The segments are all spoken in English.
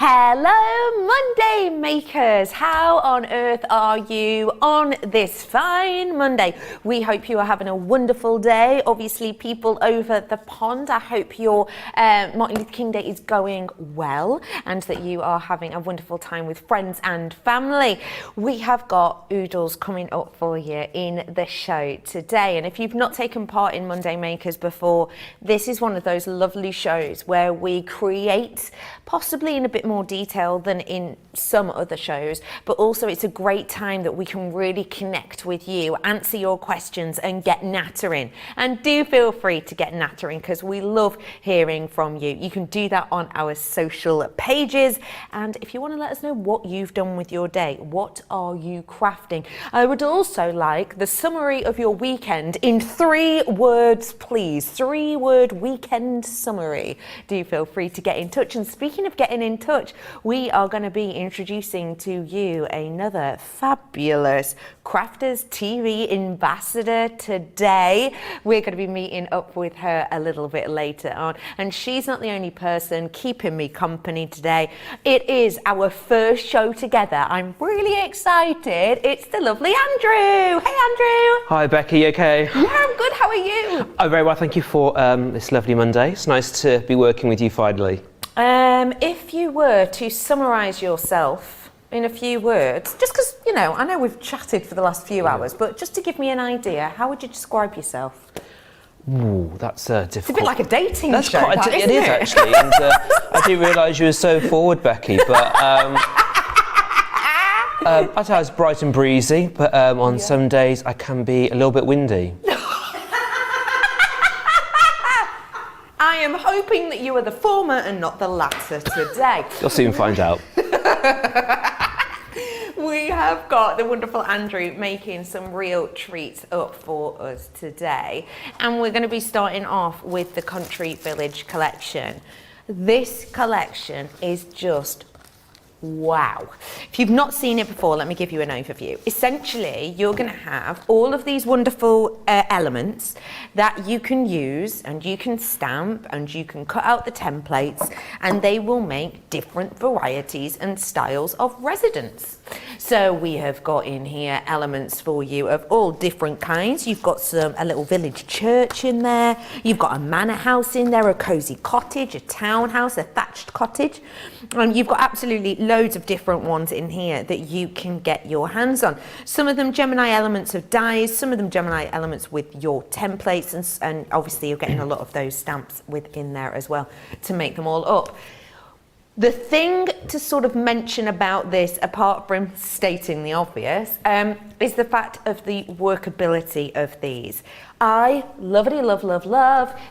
Hello Monday makers, how on earth are you on this fine Monday? We hope you are having a wonderful day. Obviously people over the pond, I hope your Martin Luther King Day is going well and that you are having a wonderful time with friends and family. We have got oodles coming up for you in the show today, and if you've not taken part in Monday Makers before, this is one of those lovely shows where we create, possibly in a bit more detail than in some other shows, but also it's a great time that we can really connect with you, answer your questions and get nattering. And do feel free to get nattering because we love hearing from you. You can do that on our social pages, and if you want to let us know what you've done with your day, what are you crafting? I would also like the summary of your weekend in 3 words, please. 3-word weekend summary. Do feel free to get in touch. And speaking of getting in touch, we are going to be introducing to you another fabulous Crafters TV ambassador today. We're going to be meeting up with her a little bit later on, and she's not the only person keeping me company today. It is our first show together. I'm really excited. It's the lovely Andrew. Hey Andrew. Hi Becky, you okay? Yeah, I'm good. How are you? I'm very well, thank you for this lovely Monday. It's nice to be working with you finally. If you were to summarise yourself in a few words, just because, you know, I know we've chatted for the last few hours, but just to give me an idea, how would you describe yourself? Ooh, that's difficult. It's a bit like a dating that's show. Quite it is actually, and I didn't realise you were so forward, Becky, but I'd say I was bright and breezy, but on some days I can be a little bit windy. I am hoping that you are the former and not the latter today. You'll soon find out. We have got the wonderful Andrew making some real treats up for us today. And we're going to be starting off with the Country Village collection. This collection is just wow. If you've not seen it before, let me give you an overview. Essentially, you're going to have all of these wonderful elements that you can use and you can stamp and you can cut out the templates, and they will make different varieties and styles of residence. So we have got in here elements for you of all different kinds. You've got a little village church in there. You've got a manor house in there, a cosy cottage, a townhouse, a thatched cottage. And you've got absolutely loads of different ones in here that you can get your hands on. Some of them Gemini elements of dies, some of them Gemini elements with your templates, and obviously you're getting a lot of those stamps within there as well to make them all up. The thing to sort of mention about this, apart from stating the obvious, is the fact of the workability of these. I love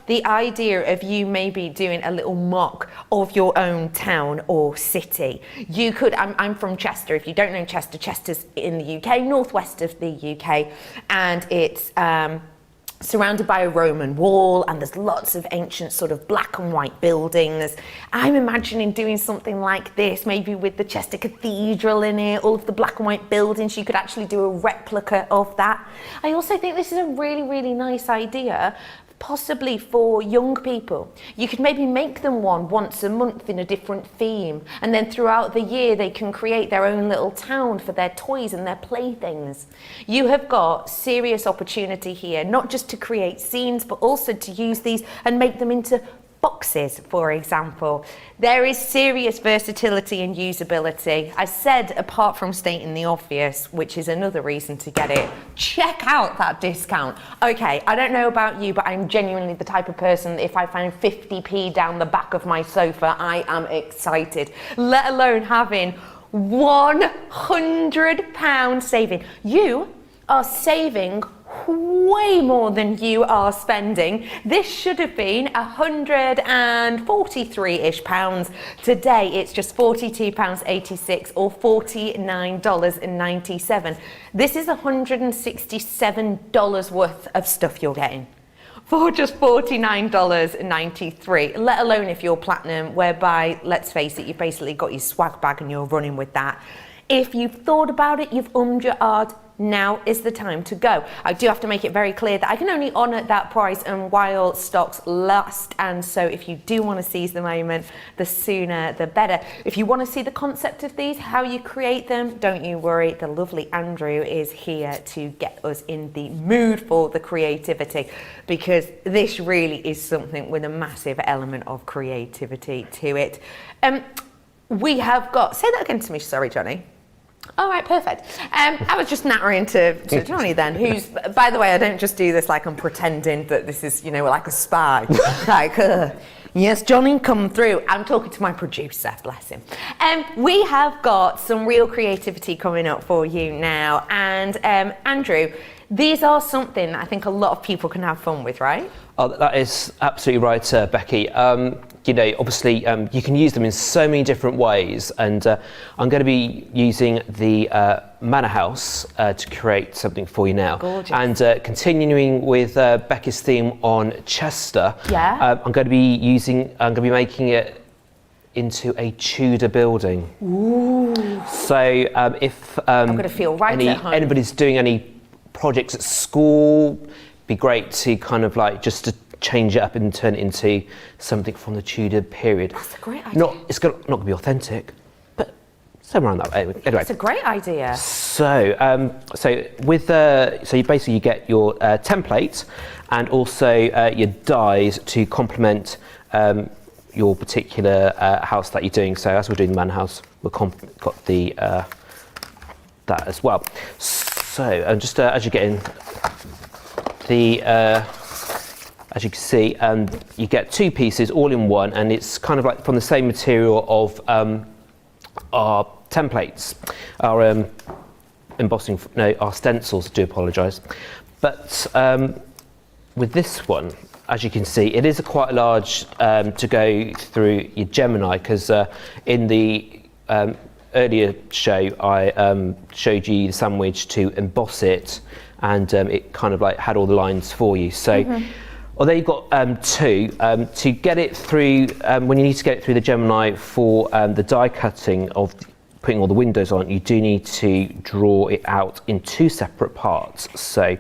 the idea of you maybe doing a little mock of your own town or city. You could, I'm from Chester. If you don't know Chester, Chester's in the UK, northwest of the UK, and it's surrounded by a Roman wall, and there's lots of ancient sort of black and white buildings. I'm imagining doing something like this, maybe with the Chester Cathedral in it, all of the black and white buildings. You could actually do a replica of that. I also think this is a really, really nice idea, possibly for young people. You could maybe make them one once a month in a different theme, and then throughout the year they can create their own little town for their toys and their playthings. You have got serious opportunity here, not just to create scenes, but also to use these and make them into boxes, for example. There is serious versatility and usability. I said, apart from stating the obvious, which is another reason to get it, check out that discount. Okay, I don't know about you, but I'm genuinely the type of person that if I find 50p down the back of my sofa, I am excited, let alone having £100 saving. You are saving way more than you are spending. This should have been £143-ish pounds. Today it's just £42.86 or $49.97. This is $167 worth of stuff you're getting for just $49.93, let alone if you're platinum, whereby, let's face it, you've basically got your swag bag and you're running with that. If you've thought about it, you've ummed your ard, now is the time to go. I do have to make it very clear that I can only honour that price and while stocks last, and so if you do want to seize the moment, the sooner the better. If you want to see the concept of these, how you create them, don't you worry, the lovely Andrew is here to get us in the mood for the creativity, because this really is something with a massive element of creativity to it. We have got, say that again to me, sorry Johnny. All right, perfect. I was just nattering to Johnny then, who's, by the way, I don't just do this like I'm pretending that this is, you know, like a spy. Like, yes, Johnny, come through. I'm talking to my producer, bless him. We have got some real creativity coming up for you now. And Andrew, these are something that I think a lot of people can have fun with, right? Oh, that is absolutely right, Becky. You know, obviously, you can use them in so many different ways, and I'm going to be using the Manor House to create something for you now. Gorgeous. And continuing with Becky's theme on Chester, yeah. I'm going to be making it into a Tudor building. Ooh. So if I'm going to feel right at home. anybody's doing any projects at school, be great to kind of like just to change it up and turn it into something from the Tudor period. That's a great idea. It's not going to be authentic, but somewhere around that way. Anyway, it's a great idea. So, you get your template and also your dies to complement your particular house that you're doing. So, as we're doing the Manor House, we've got the that as well. So, just as you get in the. As you can see, you get two pieces all in one, and it's kind of like from the same material of our templates, our our stencils. I do apologise, but with this one, as you can see, it is quite large to go through your Gemini, because in the earlier show I showed you the sandwich to emboss it, and it kind of like had all the lines for you. So. Mm-hmm. Although you've got two, to get it through, when you need to get it through the Gemini for the die cutting of putting all the windows on, you do need to draw it out in two separate parts. So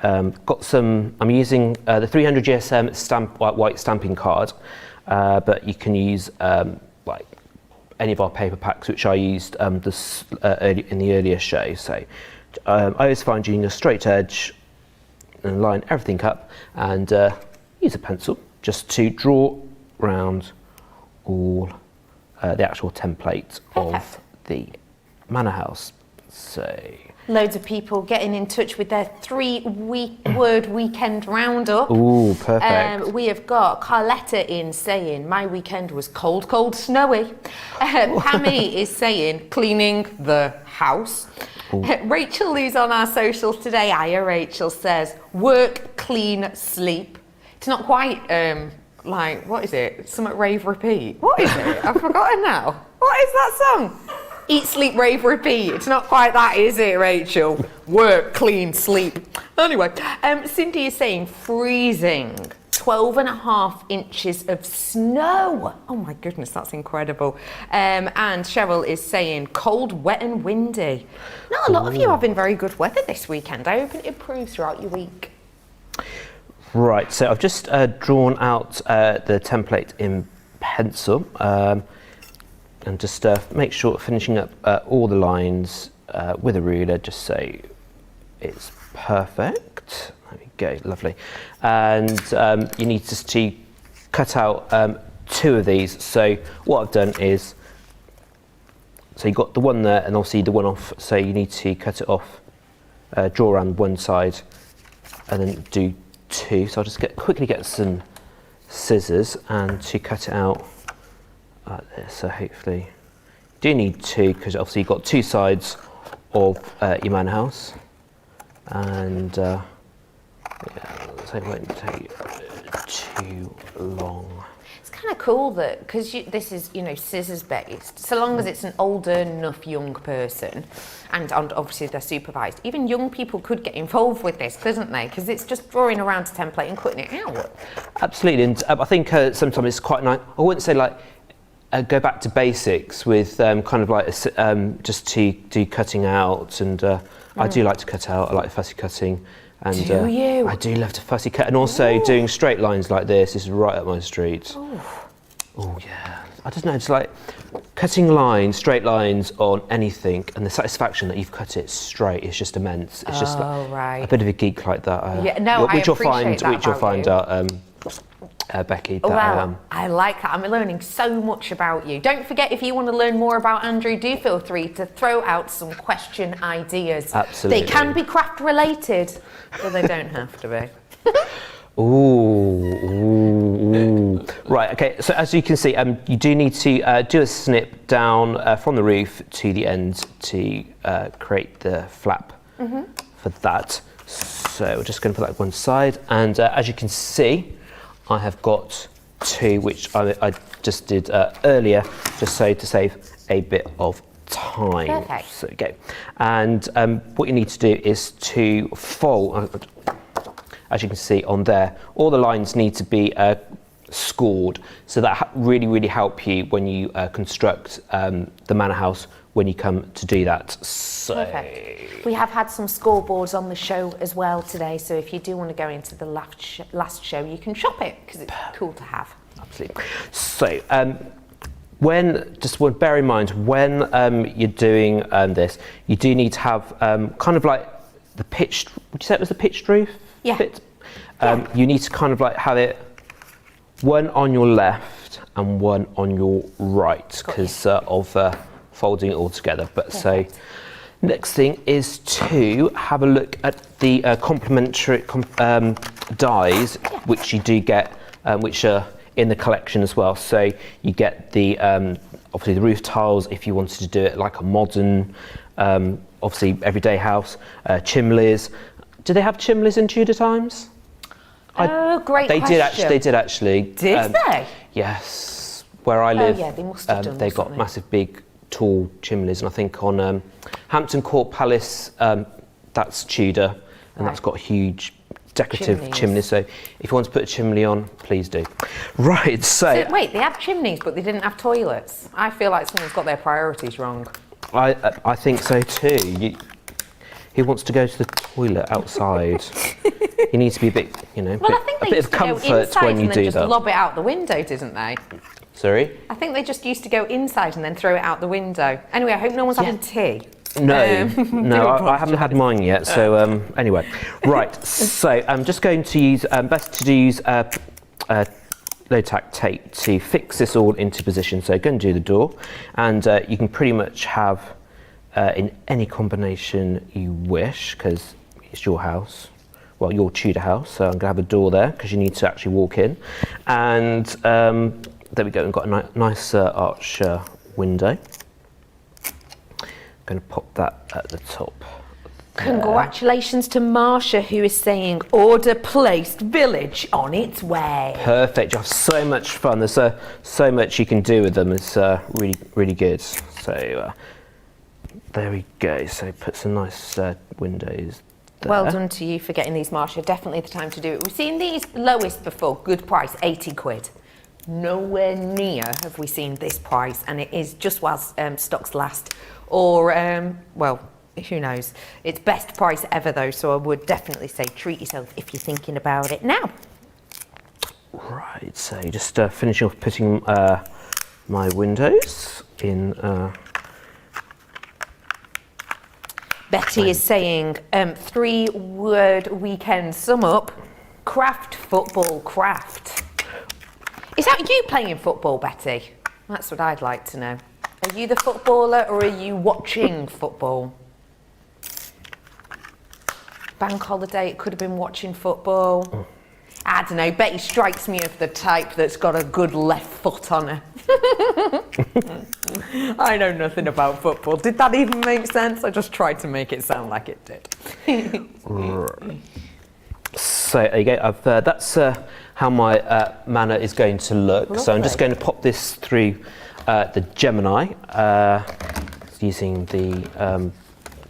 I'm using the 300 GSM white stamping card, but you can use like any of our paper packs, which I used in the earlier show. So I always find using a straight edge and line everything up, and use a pencil just to draw around all the actual template of the Manor House. So loads of people getting in touch with their 3-word weekend roundup. Ooh, perfect. We have got Carletta in saying, my weekend was cold, cold, snowy. Pammy is saying, cleaning the house. Rachel, who's on our socials today, hiya Rachel, says, work, clean, sleep. It's not quite like, what is it? Something rave, repeat. What is it? I've forgotten now. What is that song? Eat, sleep, rave, repeat. It's not quite that, is it, Rachel? Work, clean, sleep. Anyway, Cindy is saying freezing. 12.5 inches of snow. Oh my goodness, that's incredible. And Cheryl is saying cold, wet and windy. Not a lot of you have been very good weather this weekend. I hope it improves throughout your week. Right, so I've just drawn out the template in pencil, and just make sure finishing up all the lines with a ruler, just so it's perfect. There we go, lovely. And you need just to cut out two of these. So what I've done is, so you've got the one there and obviously the one off, so you need to cut it off, draw around one side and then do two. So I'll just quickly get some scissors and to cut it out like this. So hopefully you do need two, because obviously you've got two sides of your Manor House, and so it won't take too long. It's kind of cool that, because this is, you know, scissors based, so long as it's an older enough young person, and obviously they're supervised, even young people could get involved with this, couldn't they? Because it's just drawing around a template and cutting it out. Absolutely, and I think sometimes it's quite nice. I wouldn't say like go back to basics with kind of like just to do cutting out, and I do like to cut out. I like fussy cutting. And Do you? I do love to fussy cut, and also doing straight lines like this is right up my street. Oh yeah, I don't know, it's like cutting lines, straight lines on anything, and the satisfaction that you've cut it straight is just immense. It's just like a bit of a geek like that. Yeah, no, I appreciate that Which you'll find about out, Becky. That, Well, I like that. I'm learning so much about you. Don't forget, if you want to learn more about Andrew, do feel free to throw out some question ideas. Absolutely. They can be craft related, but they don't have to be. Ooh. Right, okay, so as you can see, you do need to do a snip down from the roof to the end to create the flap for that. So we're just going to put that one side, and as you can see, I have got two, which I just did earlier, just so to save a bit of time. Perfect. So, okay, and what you need to do is to fold. As you can see on there, all the lines need to be scored, so that really help you when you construct the manor house when you come to do that. So Perfect. We have had some scoreboards on the show as well today, so if you do want to go into the last show, you can shop it because it's cool to have. Absolutely. So bear in mind when you're doing this, you do need to have kind of like the pitched. Would you say it was the pitched roof? Yeah. Bit? You need to kind of like have it one on your left and one on your right because of folding it all together. But Perfect. so next thing is to have a look at the complementary dies, which you do get, which are in the collection as well. So you get the obviously the roof tiles if you wanted to do it like a modern, obviously everyday house, chimneys. Do they have chimneys in Tudor times? Great They question. did actually. Did they? Yes. Where I live, yeah, they must have done, they've got mustn't they? massive, big, tall chimneys, and I think on Hampton Court Palace, that's Tudor, and that's got huge decorative chimneys. So if you want to put a chimney on, please do. Right. So Wait, they have chimneys, but they didn't have toilets. I feel like someone's got their priorities wrong. I think so too. Who wants to go to the toilet outside? You need to be a bit, Well, I think a they bit used of to go comfort inside when you and then do just that. lob it out the window, didn't they? Sorry? I think they just used to go inside and then throw it out the window. Anyway, I hope no one's having tea. No, I haven't had mine yet. So anyway, right. So I'm just going to use best to use low-tack tape to fix this all into position. So go and do the door, and you can pretty much have in any combination you wish because it's your house. Well, your Tudor house. So I'm going to have a door there because you need to actually walk in, and there we go. We've got a nice arch window. Going to pop that at the top. Congratulations to Marsha, who is saying order placed, village on its way. Perfect. You have so much fun. There's so much you can do with them. It's really good. So there we go. So put some nice windows there. Well done to you for getting these, Marsha. Definitely the time to do it. We've seen these lowest before, good price, 80 quid. Nowhere near have we seen this price, and it is just whilst stocks last. Or, well, who knows. It's best price ever though, so I would definitely say treat yourself if you're thinking about it now. Right, so just finishing off putting my windows in. Betty is saying, 3-word weekend sum up, craft, football, craft. Is that you playing football, Betty? That's what I'd like to know. Are you the footballer or are you watching football? Bank holiday, it could have been watching football. I don't know, Betty strikes me as the type that's got a good left foot on her. I know nothing about football. Did that even make sense? I just tried to make it sound like it did. So there you go. That's how my manor is going to look. Lovely. So I'm just going to pop this through the Gemini using the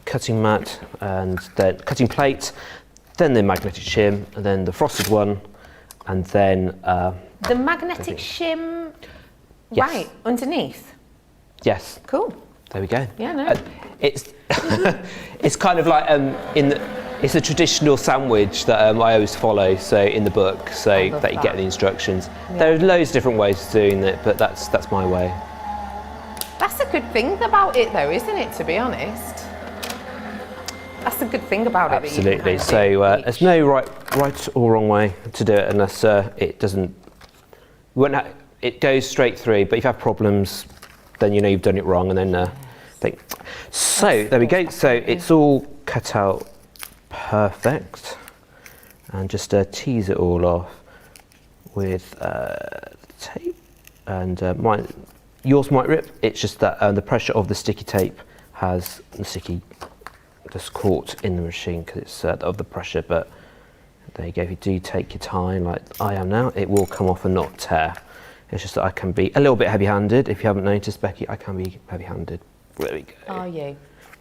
cutting mat and then cutting plate, then the magnetic shim, and then the frosted one, and then the magnetic shim, Yes. right, underneath. Yes. Cool. there we go. Yeah, no. It's it's kind of like it's a traditional sandwich that I always follow. So in the book, so that you get the instructions. Yeah. There are loads of different ways of doing it, but that's my way. That's a good thing about it, though, isn't it? To be honest, that's a good thing about it. Absolutely. So there's no right or wrong way to do it unless it doesn't. It goes straight through. But if you have problems, then you know you've done it wrong, and then think. So there we go. So it's all cut out perfect, and just tease it all off with tape. And yours might rip. It's just that the pressure of the sticky tape has the sticky just caught in the machine because it's of the pressure. But there you go. If you do take your time, like I am now, it will come off and not tear. It's just that I can be a little bit heavy-handed. If you haven't noticed, Becky, I can be heavy-handed. There we go. Are you?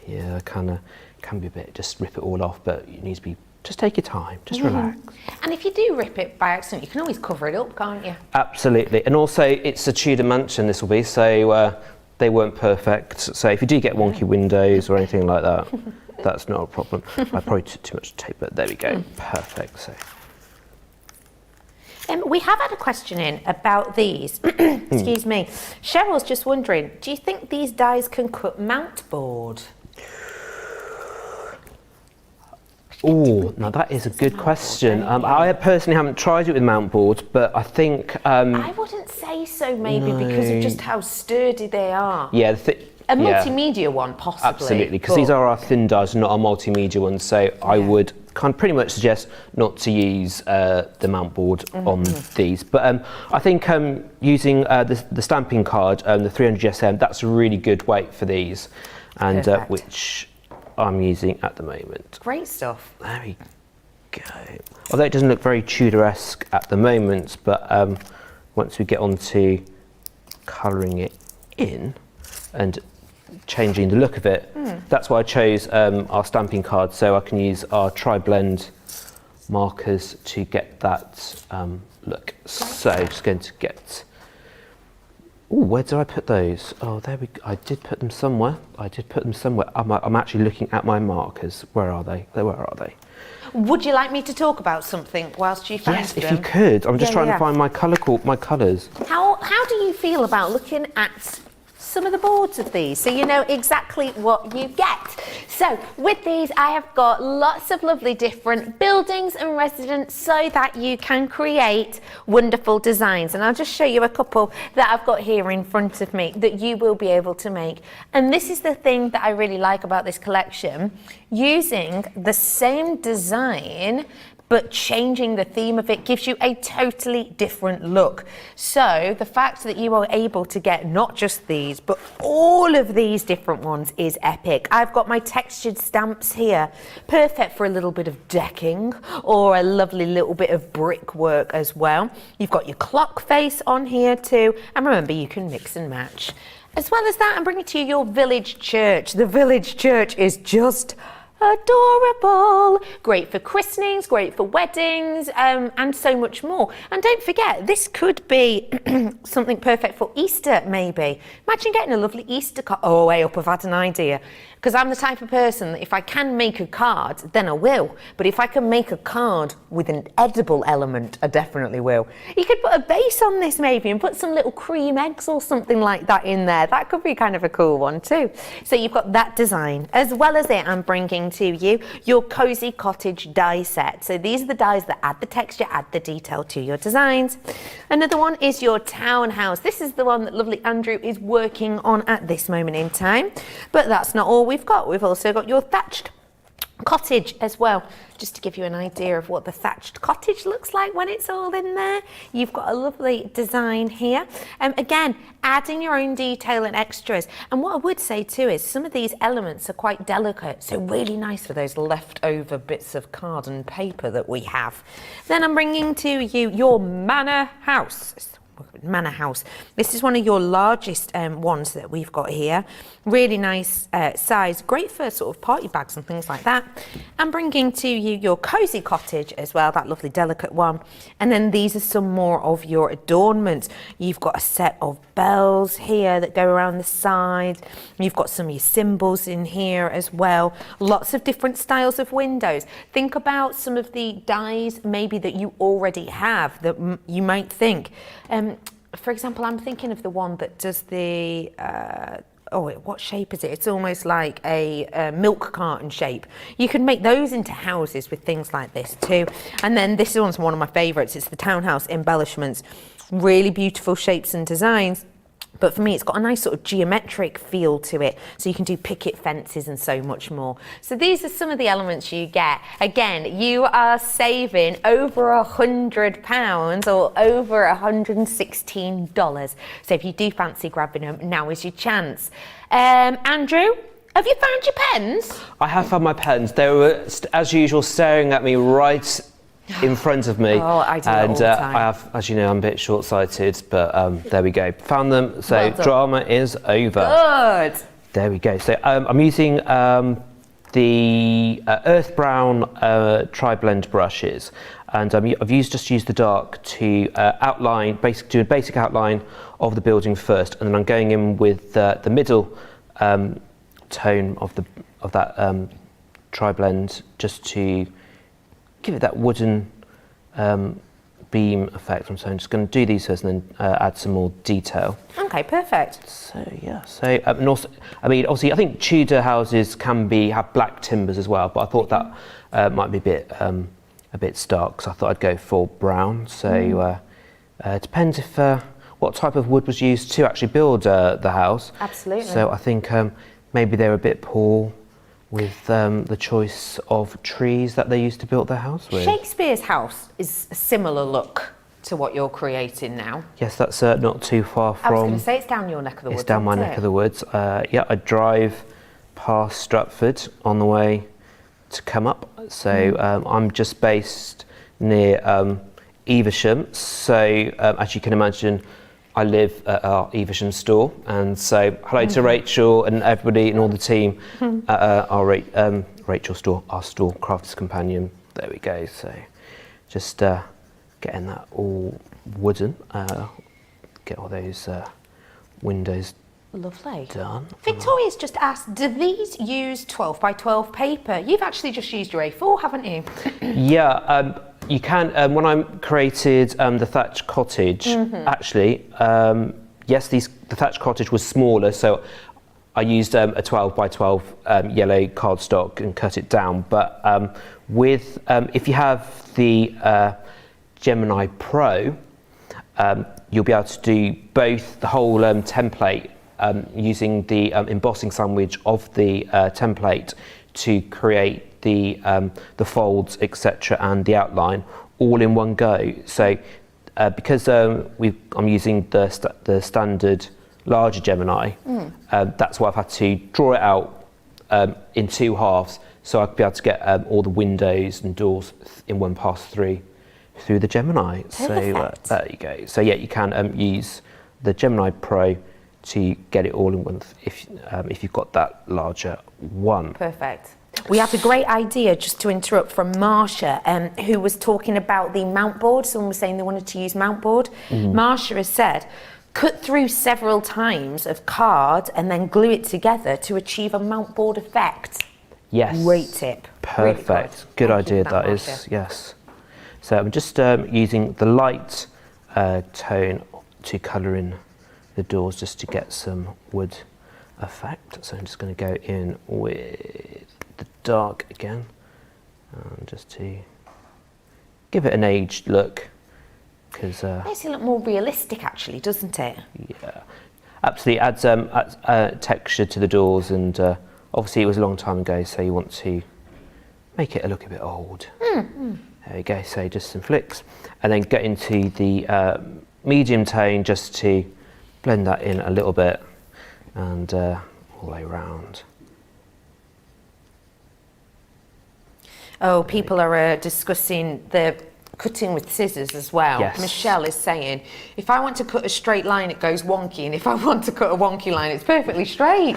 Yeah, I kind of can be a bit. Just rip it all off, but you need to be. Just take your time. Just relax. And if you do rip it by accident, you can always cover it up, can't you? Absolutely. And also, it's a Tudor mansion. This will be so they weren't perfect. So if you do get wonky windows or anything like that, that's not a problem. I probably took too much tape, but there we go. Perfect. So. We have had a question in about these. Excuse me. Cheryl's just wondering, do you think these dies can cut mount board? Oh, now that is a good question. I personally haven't tried it with mount boards, but I think... I wouldn't say so, maybe, because of just how sturdy they are. Yeah. A multimedia one, possibly. Absolutely, because these are our thin dies, not our multimedia ones, so I would kind of pretty much suggest not to use the mount board on these. But I think using the stamping card, the 300 SM, that's a really good weight for these, and which I'm using at the moment. Great stuff. There we go. Although it doesn't look very Tudor-esque at the moment, but once we get on to colouring it in and changing the look of it, that's why I chose our stamping card, so I can use our tri-blend markers to get that look. So just going to get... Oh, where did I put those? Oh, there we go. I did put them somewhere. I'm actually looking at my markers. Where are they? Where are they? Would you like me to talk about something whilst you find them? Yes, if you could. I'm just trying to find my colours. How do you feel about looking at some of the boards of these, so you know exactly what you get? So with these, I have got lots of lovely different buildings and residents so that you can create wonderful designs, and I'll just show you a couple that I've got here in front of me that you will be able to make. And this is the thing that I really like about this collection, using the same design but changing the theme of it gives you a totally different look. So the fact that you are able to get not just these, but all of these different ones is epic. I've got my textured stamps here, perfect for a little bit of decking or a lovely little bit of brickwork as well. You've got your clock face on here too, and remember, you can mix and match. As well as that, I'm bringing to you your village church. The village church is just adorable, great for christenings, great for weddings, and so much more. And don't forget, this could be something perfect for Easter, maybe. Imagine getting a lovely Easter card. Oh, way up, I've had an idea. Because I'm the type of person that if I can make a card, then I will. But if I can make a card with an edible element, I definitely will. You could put a base on this maybe and put some little cream eggs or something like that in there. That could be kind of a cool one too. So you've got that design. As well as it, I'm bringing to you your Cozy Cottage die set. So these are the dies that add the texture, add the detail to your designs. Another one is your townhouse. This is the one that lovely Andrew is working on at this moment in time. But that's not all we've got. We've also got your Thatched Cottage as well, just to give you an idea of what the Thatched Cottage looks like when it's all in there. You've got a lovely design here. Again, adding your own detail and extras. And what I would say too is some of these elements are quite delicate, so really nice for those leftover bits of card and paper that we have. Then I'm bringing to you your manor house. manor house. This is one of your largest ones that we've got here. Really nice size, great for sort of party bags and things like that. And bringing to you your cozy cottage as well, that lovely delicate one. And then these are some more of your adornments. You've got a set of bells here that go around the side. You've got some of your symbols in here as well. Lots of different styles of windows. Think about some of the dies maybe that you already have that you might think. For example, I'm thinking of the one that does the, what shape is it? It's almost like a milk carton shape. You can make those into houses with things like this too. And then this one's one of my favourites. It's the townhouse embellishments. Really beautiful shapes and designs. But for me, it's got a nice sort of geometric feel to it. So you can do picket fences and so much more. So these are some of the elements you get. Again, you are saving over £100 or over $116. So if you do fancy grabbing them, now is your chance. Andrew, have you found your pens? I have found my pens. They were, as usual, staring at me right in front of me. Oh, I do that all the time. I have, as you know, I'm a bit short-sighted, but there we go. Found them. So Well done. drama is over. Good. There we go. So I'm using the earth brown tri-blend brushes, and I've just used the dark to outline, do a basic outline of the building first, and then I'm going in with the middle tone of that tri-blend just to give it that wooden beam effect. So I'm just going to do these first and then add some more detail. Okay, perfect. So yeah, and also, I mean, obviously, I think Tudor houses have black timbers as well, but I thought that might be a bit stark, so I thought I'd go for brown. So it depends if what type of wood was used to actually build the house. Absolutely. So I think maybe they're a bit poor with the choice of trees that they used to build their house with. Shakespeare's house is a similar look to what you're creating now. Yes, that's not too far from. I was going to say it's down your neck of the woods. It's down my neck of the woods. Yeah, I drive past Stratford on the way to come up. So I'm just based near Evesham. So as you can imagine, I live at our Evesham store, and so hello to Rachel and everybody and all the team at our Rachel store, our store, Crafters Companion. There we go. So just getting that all wooden, get all those windows Lovely. done. Victoria's just asked, do these use 12 by 12 paper? You've actually just used your A4, haven't you? Yeah, you can. When I created the Thatched Cottage, actually, yes, the Thatched Cottage was smaller, so I used a 12 by 12 yellow cardstock and cut it down. But if you have the Gemini Pro, you'll be able to do both the whole template using the embossing sandwich of the template to create the folds, etc., and the outline all in one go. So because I'm using the standard larger Gemini, that's why I've had to draw it out in two halves, so I could be able to get all the windows and doors in one pass through the Gemini. Perfect. So there you go. So yeah, you can use the Gemini Pro to get it all in one if you've got that larger one. Perfect. We had a great idea, just to interrupt, from Marsha, who was talking about the mount board. Someone was saying they wanted to use mount board. Marsha has said, cut through several times of card and then glue it together to achieve a mount board effect. Yes. Great tip. Perfect. Really good Thank you idea for that is. Marsha. Yes. So I'm just using the light tone to colour in the doors just to get some wood effect. So I'm just going to go in with the dark again, just to give it an aged look. Because Makes it look more realistic, actually, doesn't it? yeah, absolutely adds texture to the doors, and obviously it was a long time ago, so you want to make it look a bit old. There we go. So just some flicks, and then get into the medium tone just to blend that in a little bit, and all the way around. Oh, people are discussing the cutting with scissors as well. Yes. Michelle is saying, if I want to cut a straight line, it goes wonky, and if I want to cut a wonky line, it's perfectly straight.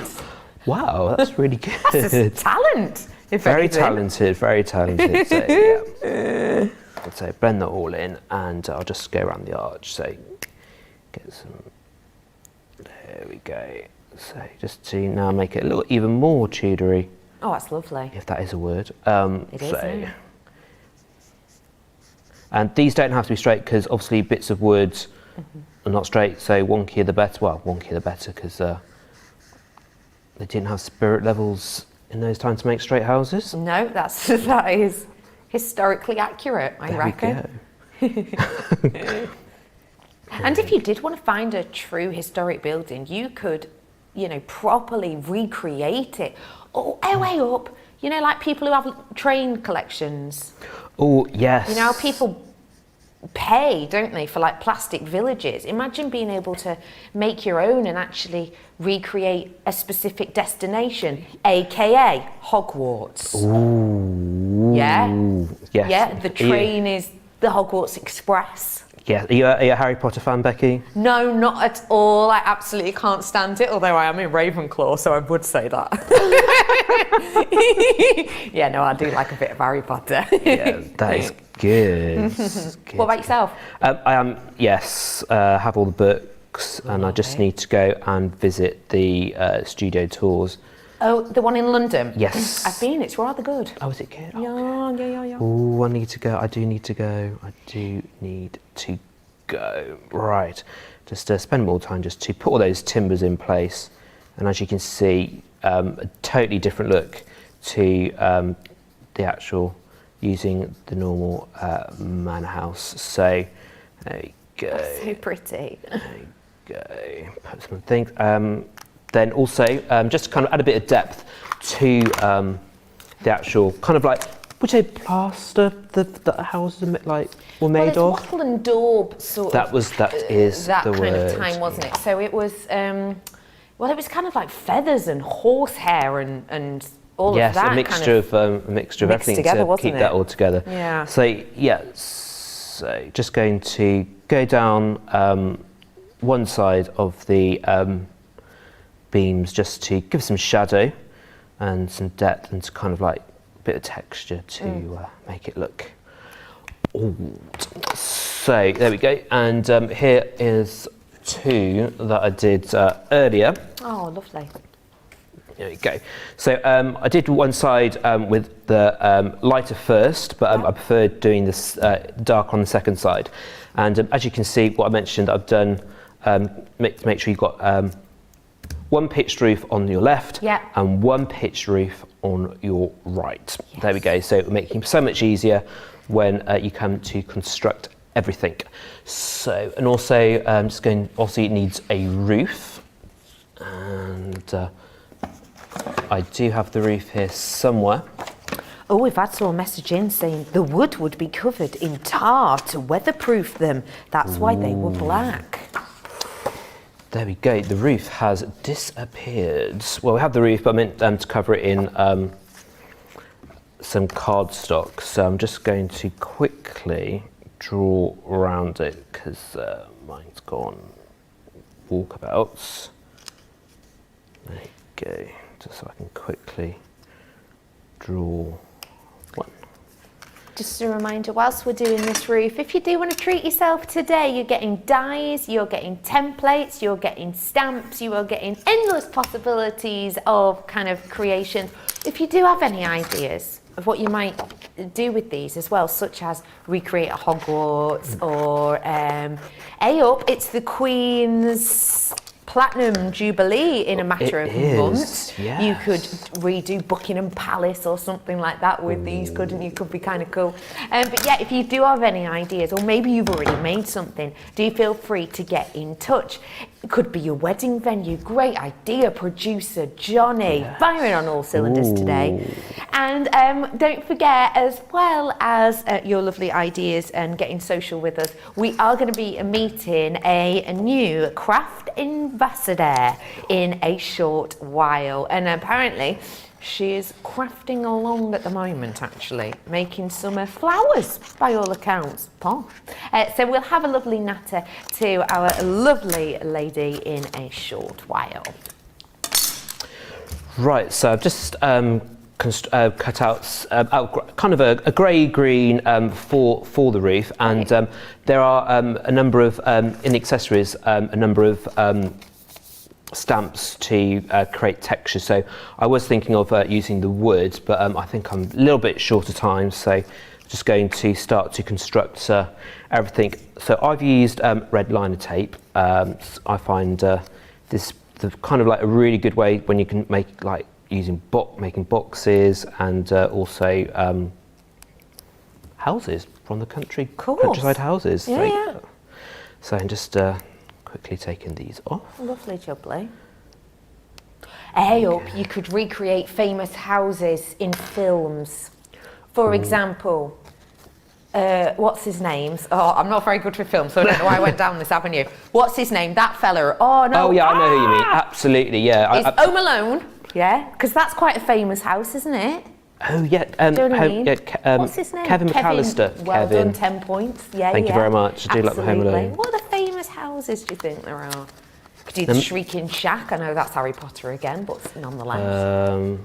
Wow, that's really good. That's a talent. Very talented, very talented. So, yeah. So blend that all in, and I'll just go around the arch. So get some. There we go. So just to now make it a little even more Tudory. Oh, that's lovely. If that is a word. It is. So, and these don't have to be straight because obviously bits of wood are not straight. So wonkier the better. Well, wonkier the better because they didn't have spirit levels in those times to make straight houses. No, that is historically accurate, I reckon. And if you did want to find a true historic building, you could, properly recreate it all the way up. Like people who have train collections. Oh, yes. People pay, don't they, for like plastic villages. Imagine being able to make your own and actually recreate a specific destination, aka Hogwarts. Ooh. Yeah. Yes. Yeah, the train is the Hogwarts Express. Yeah, are you a Harry Potter fan, Becky? No, not at all. I absolutely can't stand it, although I am in Ravenclaw, so I would say that. Yeah, no, I do like a bit of Harry Potter. Yeah, that is good. What about yourself? I am, yes, have all the books, and I just need to go and visit the studio tours. Oh, the one in London? Yes. I've been, it's rather good. Oh, is it good? Yeah. Oh, I need to go. I do need to go. Right. Just spend more time just to put all those timbers in place. And as you can see, a totally different look to the actual using the normal manor house. So there you go. That's so pretty. There you go. Put some things. Then also, just to kind of add a bit of depth to the actual kind of like, would you say plaster the houses were made of? Wattle and daub sort that of. That is that the kind word. of time, wasn't it? So it was. It was kind of like feathers and horsehair and all of that. Yes, a mixture of everything together, to keep that all together. Yeah. So just going to go down one side of the beams just to give some shadow and some depth and to kind of like a bit of texture to make it look old. So there we go, and here is two that I did earlier. Oh, lovely. There we go. So I did one side with the lighter first, but I preferred doing this dark on the second side. And as you can see, what I mentioned, I've done to make sure you've got one pitched roof on your left and one pitched roof on your right. Yes. There we go. So it will make it so much easier when you come to construct everything. So, and also also it needs a roof, and I do have the roof here somewhere. Oh, we've had someone message in saying the wood would be covered in tar to weatherproof them. That's why they were black. There we go, the roof has disappeared. Well, we have the roof, but I meant to cover it in some cardstock. So I'm just going to quickly draw around it because mine's gone walkabouts. There you go, just so I can quickly draw one. Just a reminder, whilst we're doing this roof, if you do want to treat yourself today, you're getting dies, you're getting templates, you're getting stamps, you are getting endless possibilities of kind of creation. If you do have any ideas of what you might do with these as well, such as recreate a Hogwarts or it's the Queen's Platinum Jubilee in a matter of months. Yes. You could redo Buckingham Palace or something like that with these, couldn't you? Could be kind of cool. But yeah, if you do have any ideas, or maybe you've already made something, do feel free to get in touch. It could be your wedding venue. Great idea, producer Johnny. Yes. Firing on all cylinders today. And don't forget, as well as your lovely ideas and getting social with us, we are going to be meeting a new craft ambassador in a short while. And apparently, She is crafting along at the moment, actually, making some flowers, by all accounts. Posh. So we'll have a lovely natter to our lovely lady in a short while. Right, so I've just cut out kind of a grey-green for the roof, and there are a number of, in accessories, a number of stamps to create texture. So I was thinking of using the wood, but I think I'm a little bit short of time, so just going to start to construct everything. So I've used red liner tape. I find this the kind of like a really good way when you can make like making boxes and also houses from the countryside houses. Yeah. So I'm just quickly taking these off. Lovely jubbly. Up, you could recreate famous houses in films. For example, what's his name? Oh, I'm not very good with films, so I don't know why I went down this avenue. What's his name? That fella. Oh, no. Oh, yeah, I know who you mean. Absolutely, yeah. It's Home Alone, yeah? Because that's quite a famous house, isn't it? Oh, yeah. Do you know what I mean? What's his name? Kevin McAllister. Well done, 10 points. Yeah, Thank you very much. I do like the Home Alone. What other famous houses do you think there are? Could do the Shrieking Shack. I know that's Harry Potter again, but nonetheless.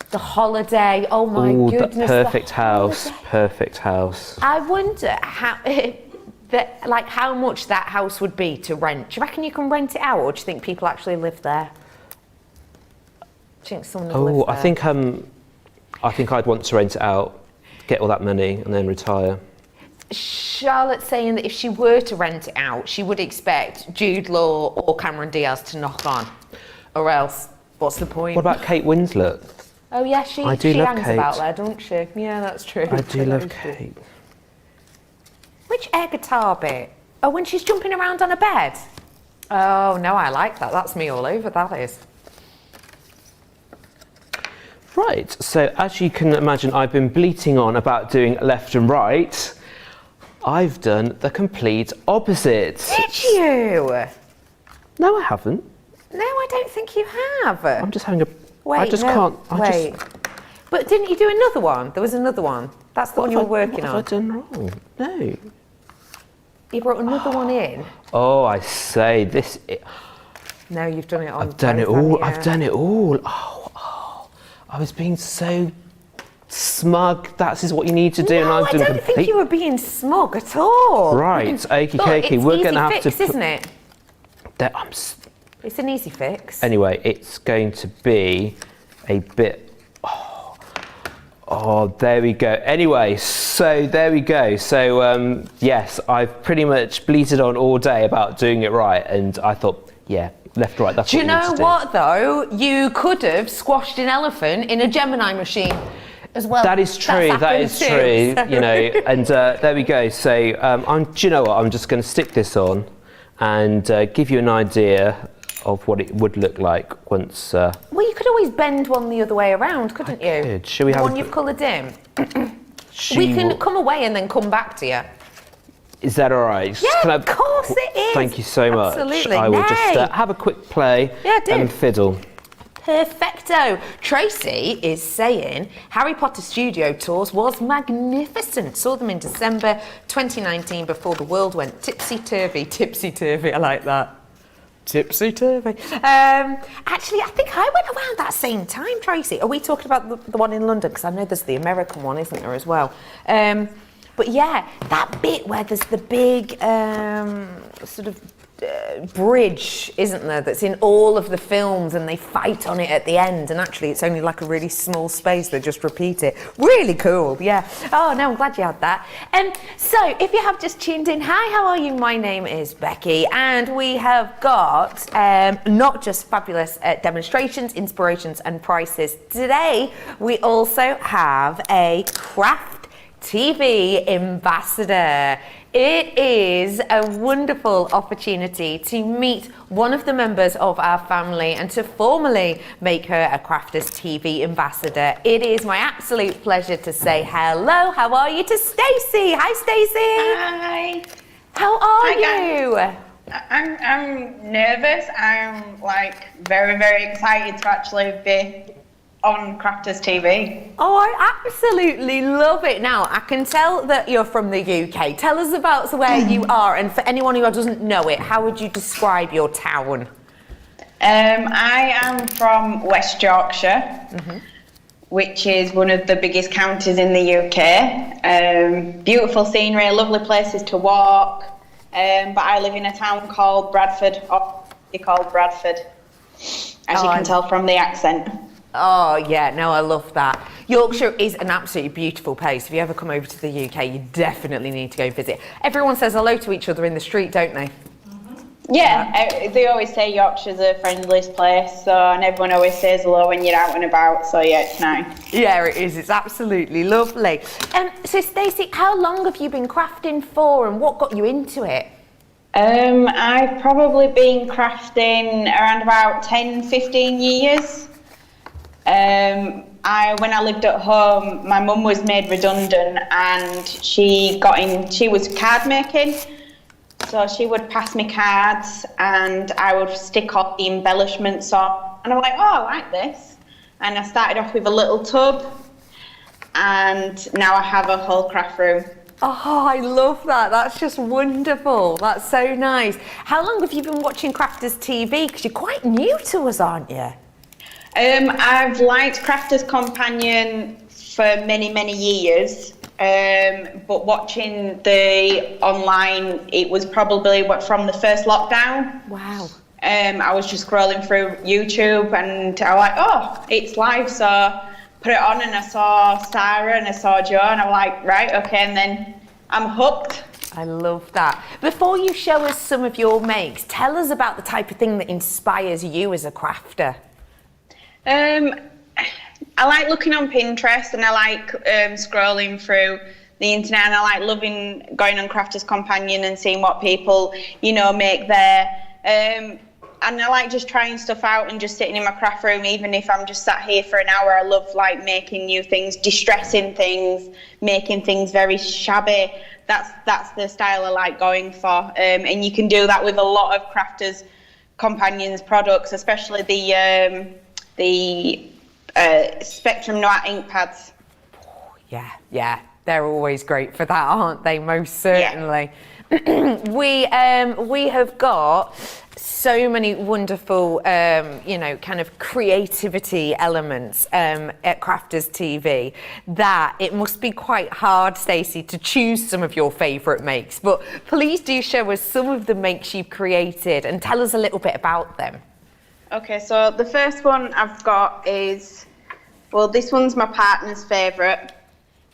The Holiday. Oh my goodness. Perfect house. Perfect house. I wonder how much that house would be to rent. Do you reckon you can rent it out, or do you think people actually live there? Do you think someone would live there? I think I'd want to rent it out, get all that money, and then retire. Charlotte's saying that if she were to rent it out, she would expect Jude Law or Cameron Diaz to knock on, or else, what's the point? What about Kate Winslet? Oh yeah, she hangs Kate. about there, don't she? Yeah, that's true. I do love Kate. Which air guitar bit? Oh, when she's jumping around on a bed? Oh no, I like that. That's me all over, that is. Right, so as you can imagine, I've been bleating on about doing left and right. I've done the complete opposite. Did you? No, I haven't. No, I don't think you have. I'm just having a... Wait, I just can't... Wait. But didn't you do another one? There was another one. That's the one you were working on. What have I done wrong? No. You brought another one in? Oh, I say, this... No, you've done it on... I've done it all. I've done it all. Oh. I was being so smug. That is what you need to do, and I've done I don't think you were being smug at all. Right, okie dokie. We're going to have to... isn't it? It's an easy fix. Anyway, it's going to be a bit... Oh, there we go. Anyway, so there we go. So, yes, I've pretty much bleated on all day about doing it right, and I thought, yeah, left, right, that's what you need to do. Do you know what, though? You could have squashed an elephant in a Gemini machine as well. That is true, that is true, you know, and there we go. So, do you know what? I'm just going to stick this on and give you an idea of what it would look like once... Well, you could always bend one the other way around, couldn't you? Could. Shall we have one you've coloured in? We can come away and then come back to you. Is that all right? Yeah, of course it is. Thank you so much. Absolutely. I will just have a quick play and fiddle. Perfecto. Tracy is saying Harry Potter studio tours was magnificent. Saw them in December 2019 before the world went tipsy-turvy. Tipsy-turvy, I like that. Tipsy-turvy. Actually, I think I went around that same time, Tracy. Are we talking about the one in London? Because I know there's the American one, isn't there, as well? But yeah, that bit where there's the big sort of bridge, isn't there, that's in all of the films, and they fight on it at the end, and actually it's only like a really small space, they just repeat it. Really cool, yeah. Oh no, I'm glad you had that. So if you have just tuned in, hi, how are you? My name is Becky, and we have got not just fabulous demonstrations, inspirations and prices. Today we also have a craft TV ambassador. It is a wonderful opportunity to meet one of the members of our family and to formally make her a Crafters TV ambassador. It is my absolute pleasure to say hello. How are you to Stacey? Hi, Stacey. Hi. How are you? I'm nervous. I'm like very, very excited to actually be on Crafters TV. Oh, I absolutely love it. Now, I can tell that you're from the UK. Tell us about where you are, and for anyone who doesn't know it, how would you describe your town? I am from West Yorkshire, which is one of the biggest counties in the UK. Beautiful scenery, lovely places to walk, but I live in a town called Bradford, as you can tell from the accent. Oh, yeah, no, I love that. Yorkshire is an absolutely beautiful place. If you ever come over to the UK, you definitely need to go visit. Everyone says hello to each other in the street, don't they? Yeah, they always say Yorkshire's the friendliest place, and everyone always says hello when you're out and about, so yeah, it's nice. Yeah, it is. It's absolutely lovely. So, Stacey, how long have you been crafting for, and what got you into it? I've probably been crafting around about 10, 15 years. When I lived at home, my mum was made redundant and she was card making. So she would pass me cards and I would stick all the embellishments on. And I'm like, oh, I like this. And I started off with a little tub and now I have a whole craft room. Oh, I love that. That's just wonderful. That's so nice. How long have you been watching Crafters TV? Because you're quite new to us, aren't you? I've liked Crafters Companion for many, many years. But watching the online, it was probably from the first lockdown. Wow. I was just scrolling through YouTube and I was like, oh, it's live. So put it on and I saw Sarah and I saw Joe and I'm like, right, okay. And then I'm hooked. I love that. Before you show us some of your makes, tell us about the type of thing that inspires you as a crafter. I like looking on Pinterest and I like scrolling through the internet and I like loving going on Crafters Companion and seeing what people, make there. And I like just trying stuff out and just sitting in my craft room, even if I'm just sat here for an hour. I love like making new things, distressing things, making things very shabby. That's the style I like going for. And you can do that with a lot of Crafters Companions products, especially the Spectrum Noir ink pads. Yeah, they're always great for that, aren't they? Most certainly. Yeah. We have got so many wonderful, kind of creativity elements at Crafters TV that it must be quite hard, Stacey, to choose some of your favourite makes. But please do show us some of the makes you've created and tell us a little bit about them. Okay, so the first one I've got is, this one's my partner's favourite.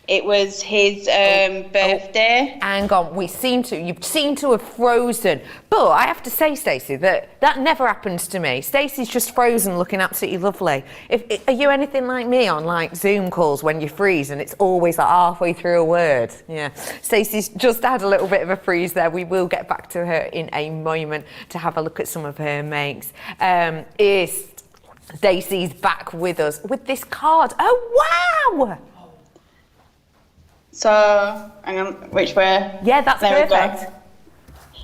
It was his birthday. Hang on, you seem to have frozen. But I have to say, Stacey, that never happens to me. Stacey's just frozen, looking absolutely lovely. Are you anything like me on like Zoom calls when you freeze and it's always like halfway through a word? Yeah, Stacey's just had a little bit of a freeze there. We will get back to her in a moment to have a look at some of her makes. Stacey's back with us with this card. Oh, wow! So, hang on, which way? Yeah, that's there perfect.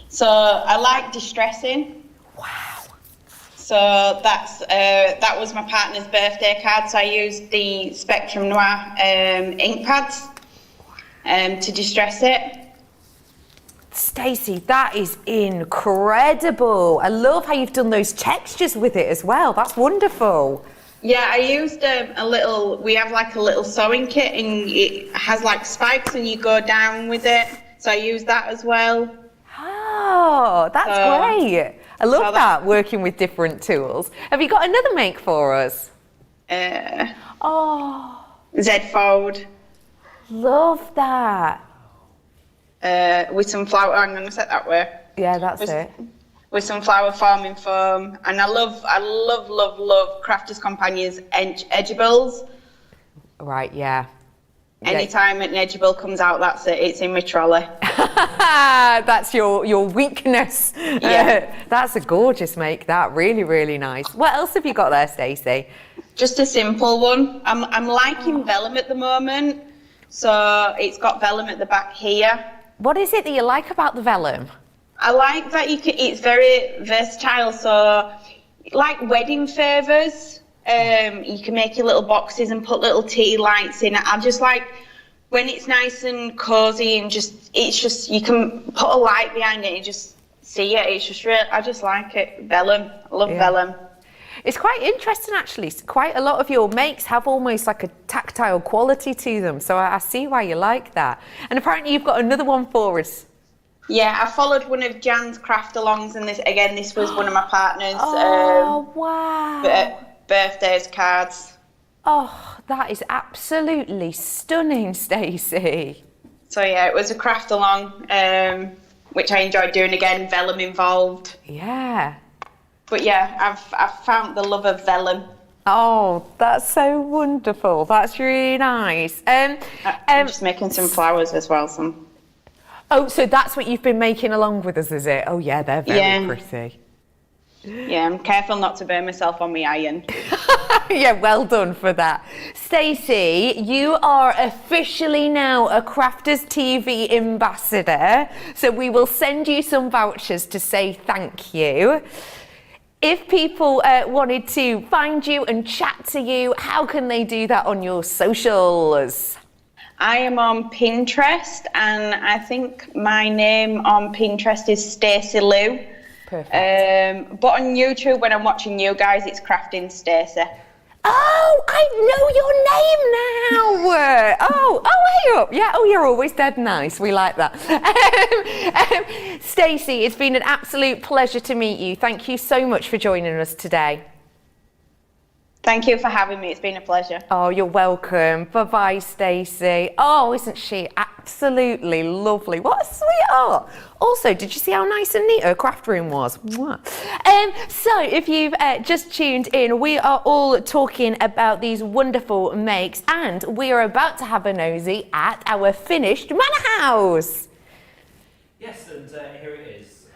So, I like distressing. Wow. So, that was my partner's birthday card. So, I used the Spectrum Noir ink pads to distress it. Stacey, that is incredible. I love how you've done those textures with it as well. That's wonderful. Yeah, I used we have like a little sewing kit and it has like spikes and you go down with it. So I use that as well. Oh, that's great. I love that, working with different tools. Have you got another make for us? Z-fold. Love that. With some flower, I'm going to set that way. Yeah, that's it. With some flower forming foam, and I love Crafters Companions edgeables. Right, yeah. Anytime an edgeable comes out, that's it. It's in my trolley. That's your weakness. Yeah. That's a gorgeous make. That really, really nice. What else have you got there, Stacey? Just a simple one. I'm liking vellum at the moment, so it's got vellum at the back here. What is it that you like about the vellum? I like that it's very versatile, so like wedding favours. You can make your little boxes and put little tea lights in. I just like when it's nice and cozy and it's just you can put a light behind it and you just see it. It's just real. I just like it. Vellum. I love vellum. It's quite interesting, actually. Quite a lot of your makes have almost like a tactile quality to them. So I see why you like that. And apparently you've got another one for us. Yeah, I followed one of Jan's craft alongs, and this was one of my partners. Wow. Birthdays cards. Oh, that is absolutely stunning, Stacey. So yeah, it was a craft along, which I enjoyed doing again, vellum involved. Yeah. But yeah, I've found the love of vellum. Oh, that's so wonderful. That's really nice. I'm just making some flowers as well. Oh, so that's what you've been making along with us, is it? Oh yeah, they're very pretty. Yeah, I'm careful not to burn myself on my iron. Yeah, well done for that. Stacey, you are officially now a Crafters TV ambassador, so we will send you some vouchers to say thank you. If people wanted to find you and chat to you, how can they do that on your socials? I am on Pinterest, and I think my name on Pinterest is Stacey Lou. Perfect. But on YouTube, when I'm watching you guys, it's Crafting Stacey. Oh, I know your name now. Hey up. Yeah, you're always dead nice. We like that. Stacey, it's been an absolute pleasure to meet you. Thank you so much for joining us today. Thank you for having me. It's been a pleasure. Oh, you're welcome. Bye-bye, Stacey. Oh, isn't she absolutely lovely? What a sweetheart. Also, did you see how nice and neat her craft room was? So, if you've just tuned in, we are all talking about these wonderful makes, and we are about to have a nosy at our finished manor house. Yes, and here it is.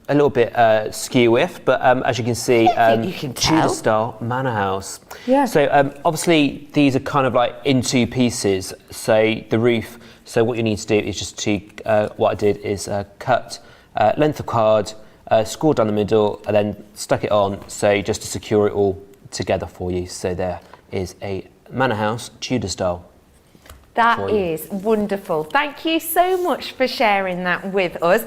A little bit skew-if, but as you can see, Tudor-style manor house. Yeah. So obviously these are kind of like in two pieces. So the roof. So what you need to do is just to what I did is cut length of card, scored down the middle, and then stuck it on. So just to secure it all together for you. So there is a manor house, Tudor-style. That is wonderful. Thank you so much for sharing that with us.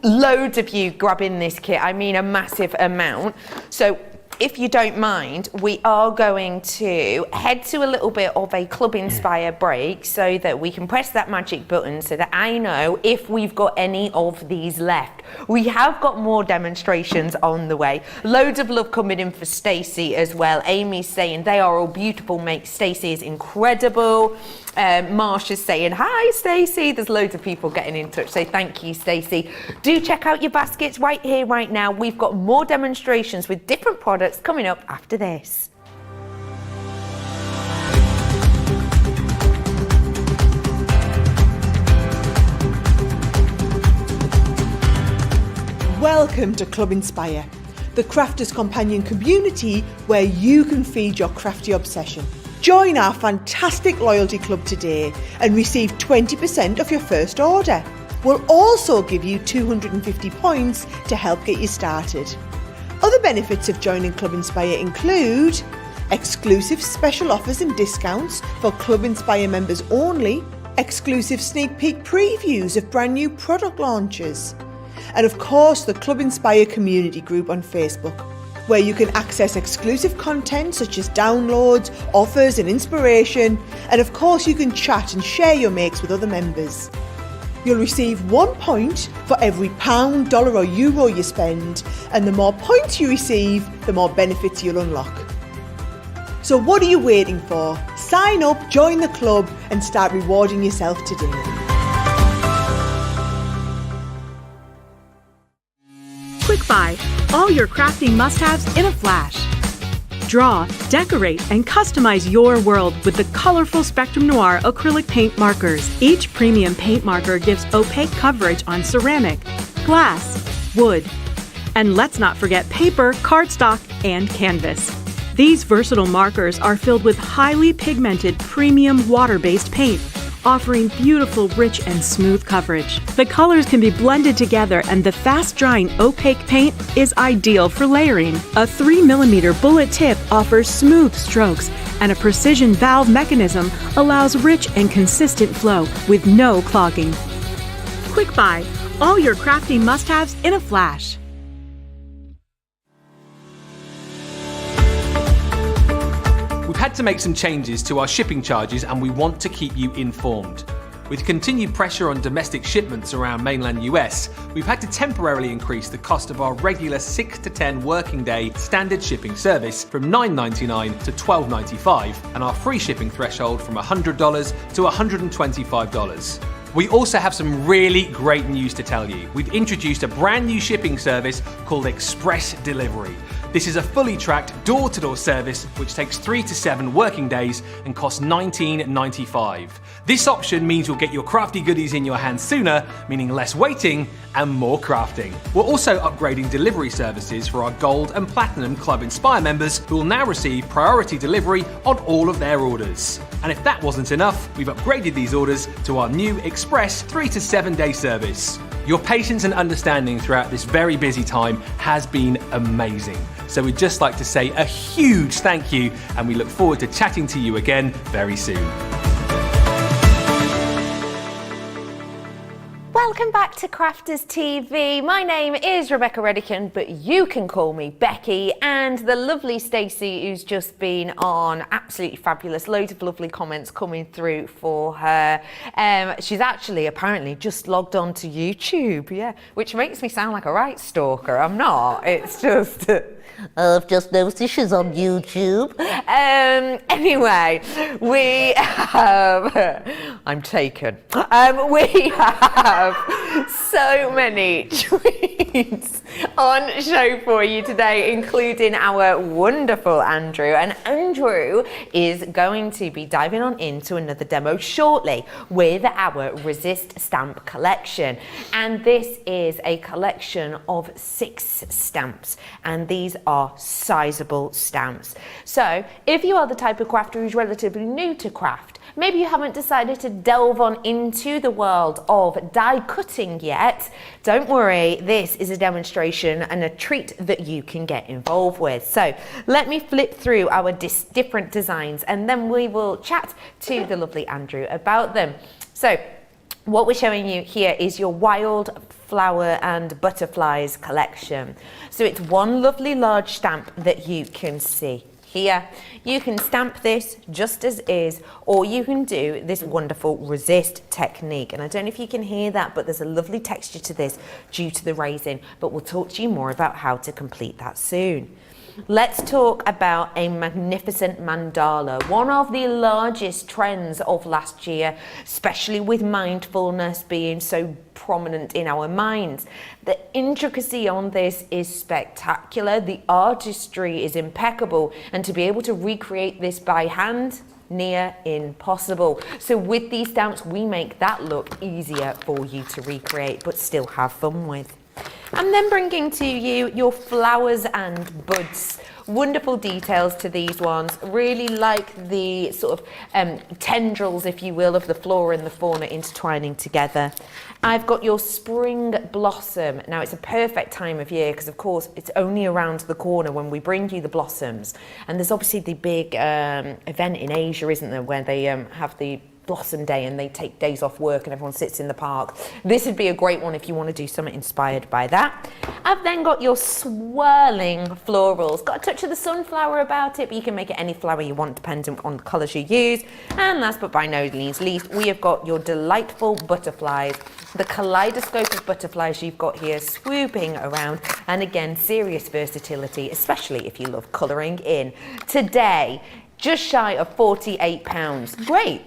Loads of you grabbing this kit, I mean a massive amount. So if you don't mind, we are going to head to a little bit of a Club Inspire break so that we can press that magic button so that I know if we've got any of these left. We have got more demonstrations on the way. Loads of love coming in for Stacey as well. Amy's saying they are all beautiful makes. Stacey is incredible. Marsha's saying, hi Stacey. There's loads of people getting in touch, so thank you, Stacey. Do check out your baskets right here, right now. We've got more demonstrations with different products coming up after this. Welcome to Club Inspire, the Crafters Companion community where you can feed your crafty obsession. Join our fantastic loyalty club today and receive 20% of your first order. We'll also give you 250 points to help get you started. Other benefits of joining Club Inspire include exclusive special offers and discounts for Club Inspire members only, exclusive sneak peek previews of brand new product launches, and of course the Club Inspire community group on Facebook, where you can access exclusive content such as downloads, offers and inspiration, and of course you can chat and share your makes with other members. You'll receive 1 point for every pound, dollar or euro you spend, and the more points you receive, the more benefits you'll unlock. So what are you waiting for? Sign up, join the club and start rewarding yourself today. Quick Buy, all your crafting must-haves in a flash. Draw, decorate, and customize your world with the colorful Spectrum Noir acrylic paint markers. Each premium paint marker gives opaque coverage on ceramic, glass, wood, and let's not forget paper, cardstock, and canvas. These versatile markers are filled with highly pigmented premium water-based paint offering beautiful, rich, and smooth coverage. The colors can be blended together, and the fast-drying opaque paint is ideal for layering. A 3mm bullet tip offers smooth strokes, and a precision valve mechanism allows rich and consistent flow with no clogging. Quick Buy, all your crafting must-haves in a flash. We've had to make some changes to our shipping charges, and we want to keep you informed. With continued pressure on domestic shipments around mainland US, we've had to temporarily increase the cost of our regular 6 to 10 working day standard shipping service from $9.99 to $12.95, and our free shipping threshold from $100 to $125. We also have some really great news to tell you. We've introduced a brand new shipping service called Express Delivery. This is a fully tracked door-to-door service which takes 3 to 7 working days and costs $19.95. This option means you'll get your crafty goodies in your hands sooner, meaning less waiting and more crafting. We're also upgrading delivery services for our Gold and Platinum Club Inspire members, who will now receive priority delivery on all of their orders. And if that wasn't enough, we've upgraded these orders to our new Express 3 to 7 day service. Your patience and understanding throughout this very busy time has been amazing. So we'd just like to say a huge thank you, and we look forward to chatting to you again very soon. Welcome back to Crafters TV. My name is Rebecca Redican, but you can call me Becky, and the lovely Stacey, who's just been on, absolutely fabulous, loads of lovely comments coming through for her. She's actually apparently just logged on to YouTube, yeah, which makes me sound like a right stalker. I'm not, it's just... I've just noticed she's on YouTube. Anyway, we have... I'm taken. We have so many treats on show for you today, including our wonderful Andrew. And Andrew is going to be diving on into another demo shortly with our Resist stamp collection. And this is a collection of 6 stamps, and these are sizable stamps. So if you are the type of crafter who's relatively new to craft, maybe you haven't decided to delve on into the world of die cutting yet, don't worry, this is a demonstration and a treat that you can get involved with. So let me flip through our different designs, and then we will chat to the lovely Andrew about them. So what we're showing you here is your Wild Flower and Butterflies collection. So it's one lovely large stamp that you can see here. You can stamp this just as is, or you can do this wonderful resist technique. And I don't know if you can hear that, but there's a lovely texture to this due to the raising, but we'll talk to you more about how to complete that soon. Let's talk about a magnificent mandala, one of the largest trends of last year, especially with mindfulness being so prominent in our minds. The intricacy on this is spectacular, the artistry is impeccable, and to be able to recreate this by hand, near impossible. So with these stamps, we make that look easier for you to recreate, but still have fun with. I'm then bringing to you your flowers and buds. Wonderful details to these ones. Really like the sort of tendrils, if you will, of the flora and the fauna intertwining together. I've got your spring blossom. Now it's a perfect time of year because of course it's only around the corner when we bring you the blossoms. And there's obviously the big event in Asia, isn't there, where they have the Blossom Day and they take days off work and everyone sits in the park. This would be a great one if you want to do something inspired by that. I've then got your swirling florals. Got a touch of the sunflower about it, but you can make it any flower you want depending on the colours you use. And last but by no means least, we have got your delightful butterflies. The kaleidoscope of butterflies you've got here swooping around, and again, serious versatility, especially if you love colouring in. Today, just shy of £48. Great.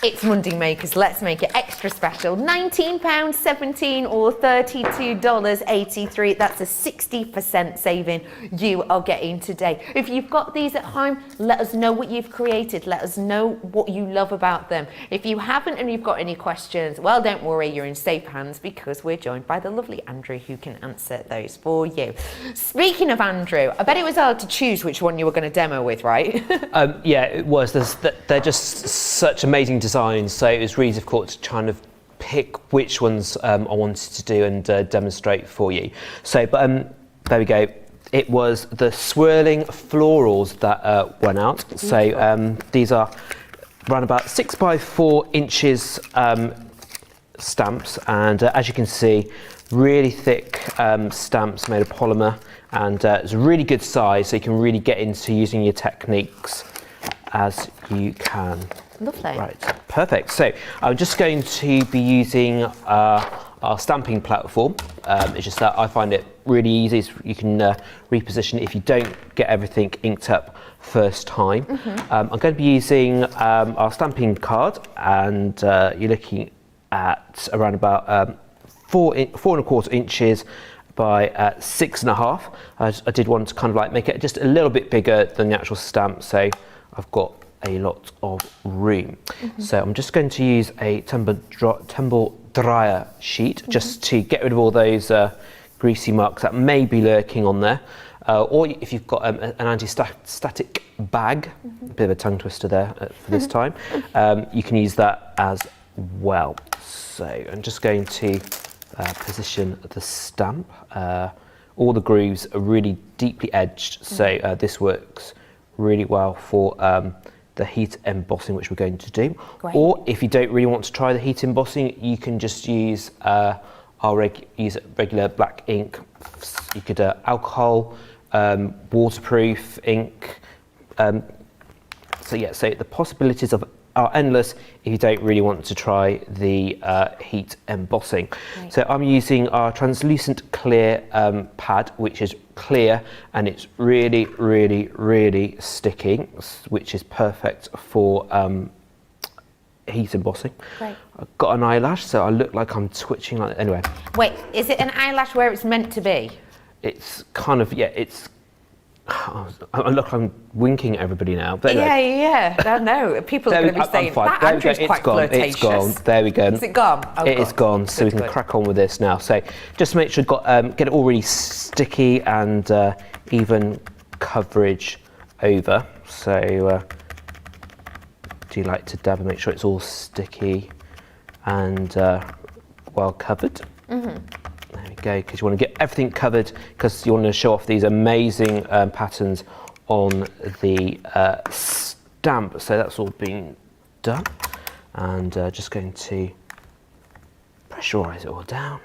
It's Monday Makers, let's make it extra special. £19.17 or $32.83. That's a 60% saving you are getting today. If you've got these at home, let us know what you've created. Let us know what you love about them. If you haven't and you've got any questions, well, don't worry, you're in safe hands because we're joined by the lovely Andrew who can answer those for you. Speaking of Andrew, I bet it was hard to choose which one you were going to demo with, right? Yeah, it was. They're just such amazing designs, so it was really difficult to kind of pick which ones I wanted to do and demonstrate for you. So, but there we go. It was the swirling florals that went out. So these are around about 6 by 4 inches stamps, and as you can see, really thick stamps made of polymer, and it's a really good size, so you can really get into using your techniques as you can. Lovely. Right, perfect. So I'm just going to be using our stamping platform. It's just that I find it really easy. You can reposition if you don't get everything inked up first time. I'm going to be using our stamping card, and you're looking at around about 4¼ inches by 6½. I did want to kind of like make it just a little bit bigger than the actual stamp, so I've got a lot of room. So I'm just going to use a tumble dryer sheet just to get rid of all those greasy marks that may be lurking on there. Or if you've got an anti-static bag, a bit of a tongue twister there for this time, you can use that as well. So I'm just going to position the stamp. All the grooves are really deeply edged, so this works really well for the heat embossing, which we're going to do. Great. Or if you don't really want to try the heat embossing, you can just use regular black ink. You could alcohol, waterproof ink. So the possibilities are endless if you don't really want to try the heat embossing. Right. So I'm using our translucent clear pad, which is clear, and it's really, really, really sticky, which is perfect for heat embossing. Right. I've got an eyelash, so I look like I'm twitching like that. Anyway. Wait, is it an eyelash where it's meant to be? It's kind of, it's... Look, I'm winking at everybody now. But anyway. Yeah. I know. People are going to be saying, that Andrew's quite flirtatious. It's gone. There we go. Is it gone? Oh, it is gone, so we can crack on with this now. So just make sure you've get it all really sticky and even coverage over. So do you like to dab and make sure it's all sticky and well covered? There we go, because you want to get everything covered, because you want to show off these amazing patterns on the stamp. So that's all been done, and just going to pressurise it all down.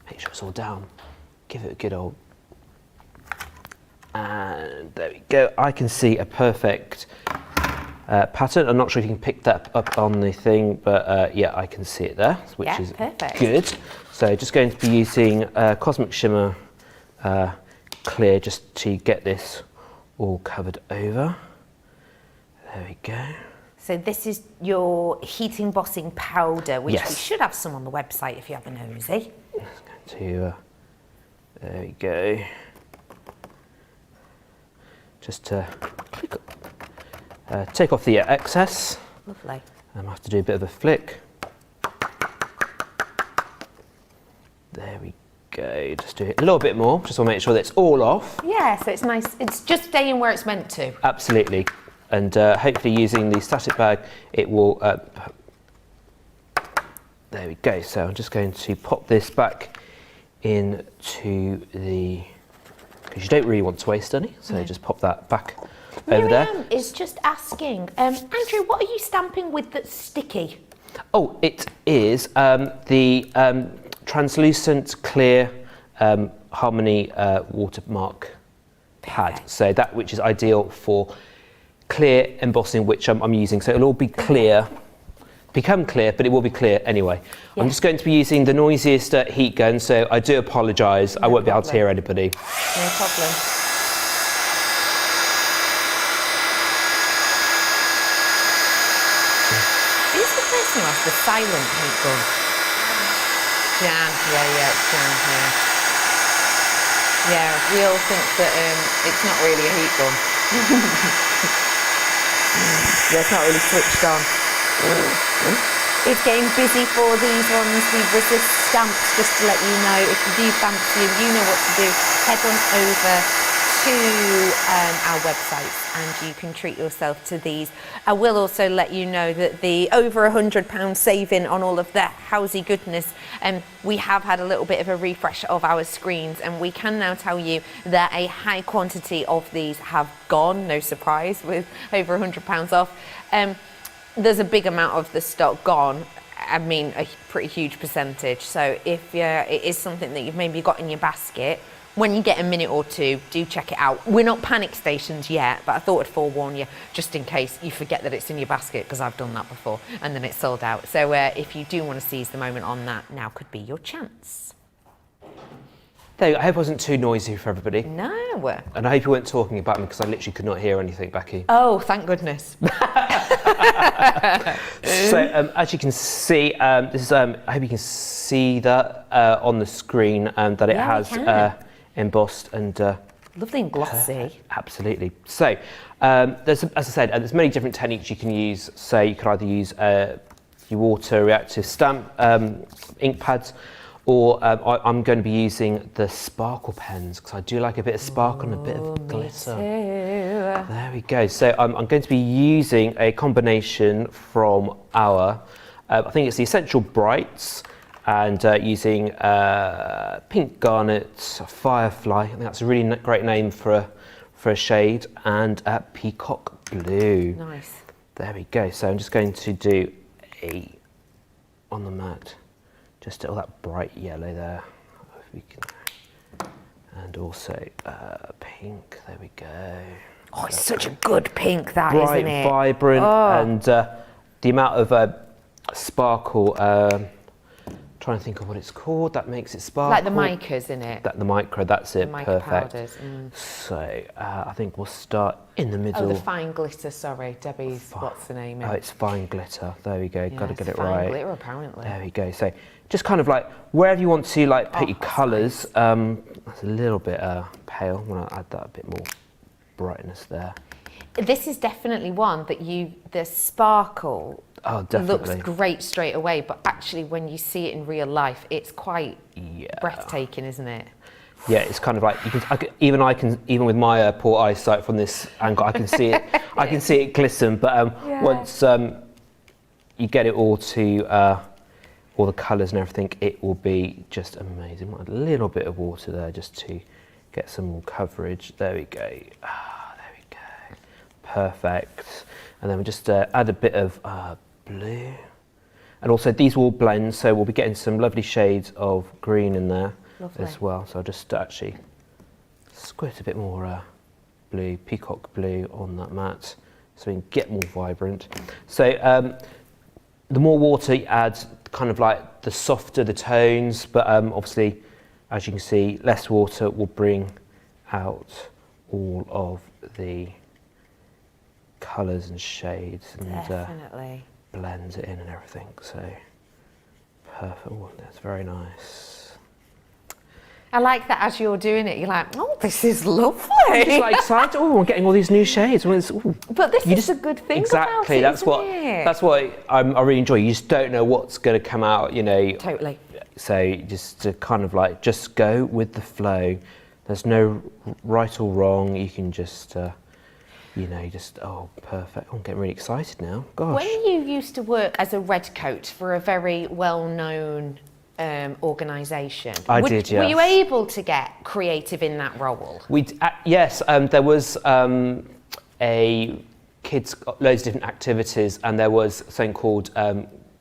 Make sure it's all down. Give it a good old, and there we go. I can see a perfect pattern. I'm not sure if you can pick that up on the thing, but yeah, I can see it there, which is perfect. Good. So just going to be using Cosmic Shimmer Clear just to get this all covered over. There we go. So this is your heat embossing powder, which Yes. we should have some on the website if you have a nosy. There we go. Just to take off the excess. Lovely. I have to do a bit of a flick. There we go. Just do it a little bit more, just to make sure that it's all off. Yeah, so it's nice. It's just staying where it's meant to. Absolutely. And hopefully using the static bag, it will... there we go. So I'm just going to pop this back into the... because you don't really want to waste any, so just pop that back over there. Miriam is just asking, Andrew, what are you stamping with that's sticky? Oh, it is the translucent clear Harmony watermark pad. So that which is ideal for clear embossing, which I'm using. So it'll all be clear, become clear, but it will be clear anyway. Yeah. I'm just going to be using the noisiest heat gun, so I do apologise. I won't be able to hear anybody. No problem. Who's the person who has the silent heat gun? Jan, yeah, it's Jan, yeah. Yeah, we all think that it's not really a heat gun. Yeah, it's not really switched on. It's getting busy for these ones. We resist stamps, just to let you know. If you do fancy them, you know what to do. Head on over to our website and you can treat yourself to these. I will also let you know that the over £100 saving on all of the housey goodness, we have had a little bit of a refresh of our screens, and we can now tell you that a high quantity of these have gone, no surprise, with over £100 off. There's a big amount of the stock gone. I mean, a pretty huge percentage. So if it is something that you've maybe got in your basket, when you get a minute or two, do check it out. We're not panic stations yet, but I thought I'd forewarn you just in case you forget that it's in your basket, because I've done that before and then it's sold out. So if you do want to seize the moment on that, now could be your chance. There you go. I hope it wasn't too noisy for everybody. No. And I hope you weren't talking about me, because I literally could not hear anything, Becky. Oh, thank goodness. So as you can see, this is, I hope you can see that on the screen, that it has embossed and lovely and glossy. Absolutely. So there's, as I said, there's many different techniques you can use. So you could either use your water reactive stamp ink pads, or I'm going to be using the sparkle pens, because I do like a bit of sparkle and a bit of glitter. There we go. So I'm going to be using a combination from our, I think it's the Essential Brights, and using Pink Garnet Firefly. I think that's a really great name for a shade, and Peacock Blue. Nice. There we go. So I'm just going to do on the mat. Just all that bright yellow there, if we can, and also pink. There we go. Oh, it's such a good pink, that, bright, isn't it? Vibrant, and the amount of sparkle. Trying to think of what it's called. That makes it sparkle. Like the micas in it. The micro. That's it. The Perfect. powders. So I think we'll start in the middle. Oh, the fine glitter. Sorry, Debbie's. What's the name? Oh, it's fine glitter. There we go. Yeah, Got to get it fine right. Glitter, apparently. There we go. So just kind of like wherever you want to like put your colours. That's a little bit pale. I'm going to add that a bit more brightness there. This is definitely one that the sparkle looks great straight away, but actually when you see it in real life, it's quite breathtaking, isn't it? Yeah, it's kind of like even with my poor eyesight from this angle, I can see it. I can see it glisten. But once you get it all to all the colours and everything, it will be just amazing. A little bit of water there just to get some more coverage. There we go. There we go. Perfect. And then we just add a bit of blue. And also these will blend, so we'll be getting some lovely shades of green in there as well. So I'll just actually squirt a bit more blue, peacock blue on that mat so we can get more vibrant. So the more water you add, kind of like the softer the tones, but obviously, as you can see, less water will bring out all of the colours and shades and blends it in and everything. So perfect. Oh, that's very nice. I like that as you're doing it, you're like, oh, this is lovely. I'm just like excited. Oh, I'm getting all these new shades. But this is a good thing about it, that's what I really enjoy. You just don't know what's going to come out, you know. Totally. So just to kind of like just go with the flow. There's no right or wrong. You can just perfect. I'm getting really excited now. Gosh. When you used to work as a redcoat for a very well-known organisation, I did, yes. Were you able to get creative in that role? Yes. There was a kids, loads of different activities, and there was something called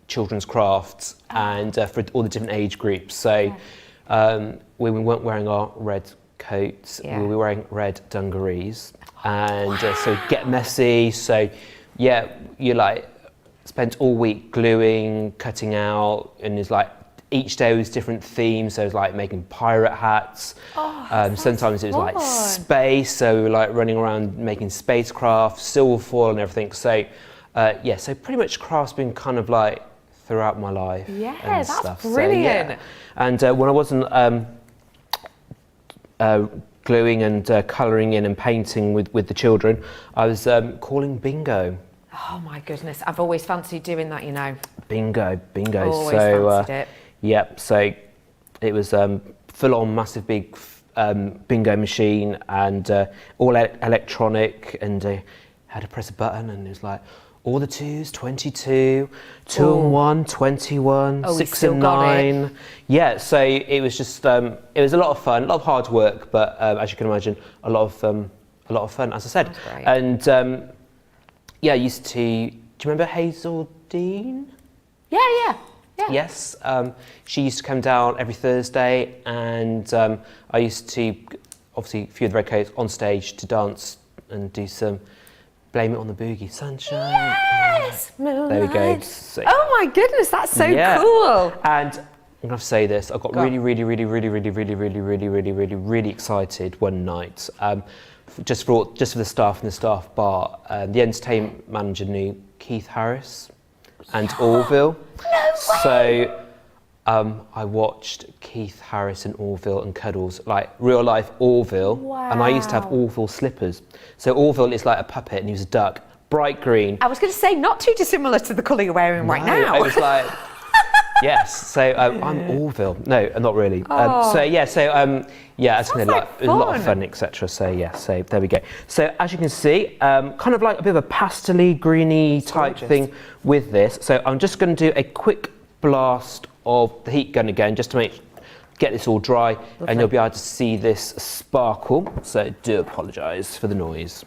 children's crafts, and for all the different age groups. So we weren't wearing our red coats. We were wearing red dungarees. And so get messy. So you like spent all week gluing, cutting out, and it's like each day was different themes. So it was like making pirate hats. Sometimes it was like space. So we were like running around making spacecraft, silver foil and everything. So so pretty much craft's been kind of like throughout my life. Yeah, and that's stuff. brilliant. So, and when I wasn't gluing and colouring in and painting with the children, I was calling bingo. Oh my goodness, I've always fancied doing that, you know. Bingo. Always fancied it. Yep, so it was full on massive big bingo machine and all electronic, and had to press a button and it was like, all the twos, 22, 2 and 1, 21, 6 and 9. Yeah, so it was just, it was a lot of fun, a lot of hard work, but as you can imagine, a lot of fun, as I said. And yeah, I used to, do you remember Hazel Dean? Yeah. Yes, she used to come down every Thursday, and I used to, obviously, a few of the Redcoats on stage to dance and do some Blame It on the Boogie, Sunshine. Yes! There we go. So, oh my goodness, that's so cool. And I'm going to have to say this, I got really excited one night. Just for the staff in the staff bar, the entertainment manager knew Keith Harris and Orville. No way! So I watched Keith Harris in Orville and Cuddles, like real life Orville. Wow. And I used to have Orville slippers. So Orville is like a puppet and he was a duck, bright green. I was going to say, not too dissimilar to the colour you're wearing right now. It was like, yes. So I'm Orville. No, not really. So yeah, as I said, like, it was a lot of fun, etc. So yeah, so there we go. So as you can see, kind of like a bit of a pastel-y, greeny type thing with this. So I'm just going to do a quick blast of the heat gun again, just to get this all dry, and you'll be able to see this sparkle. So do apologise for the noise.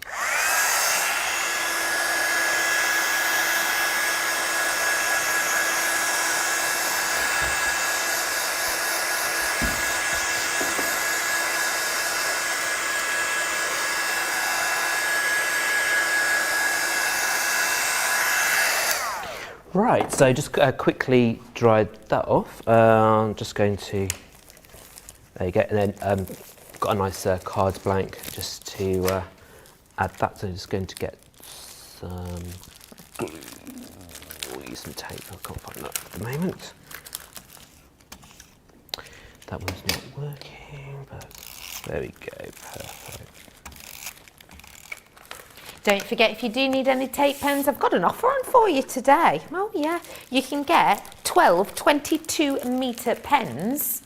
Right, so just quickly dried that off. I'm just going to, there you go, and then got a nice card blank just to add that. So just going to get some glue, or use some tape. I can't find that at the moment. That one's not working, but there we go, perfect. Don't forget, if you do need any tape pens, I've got an offer on for you today. Oh yeah, you can get 12 22-metre pens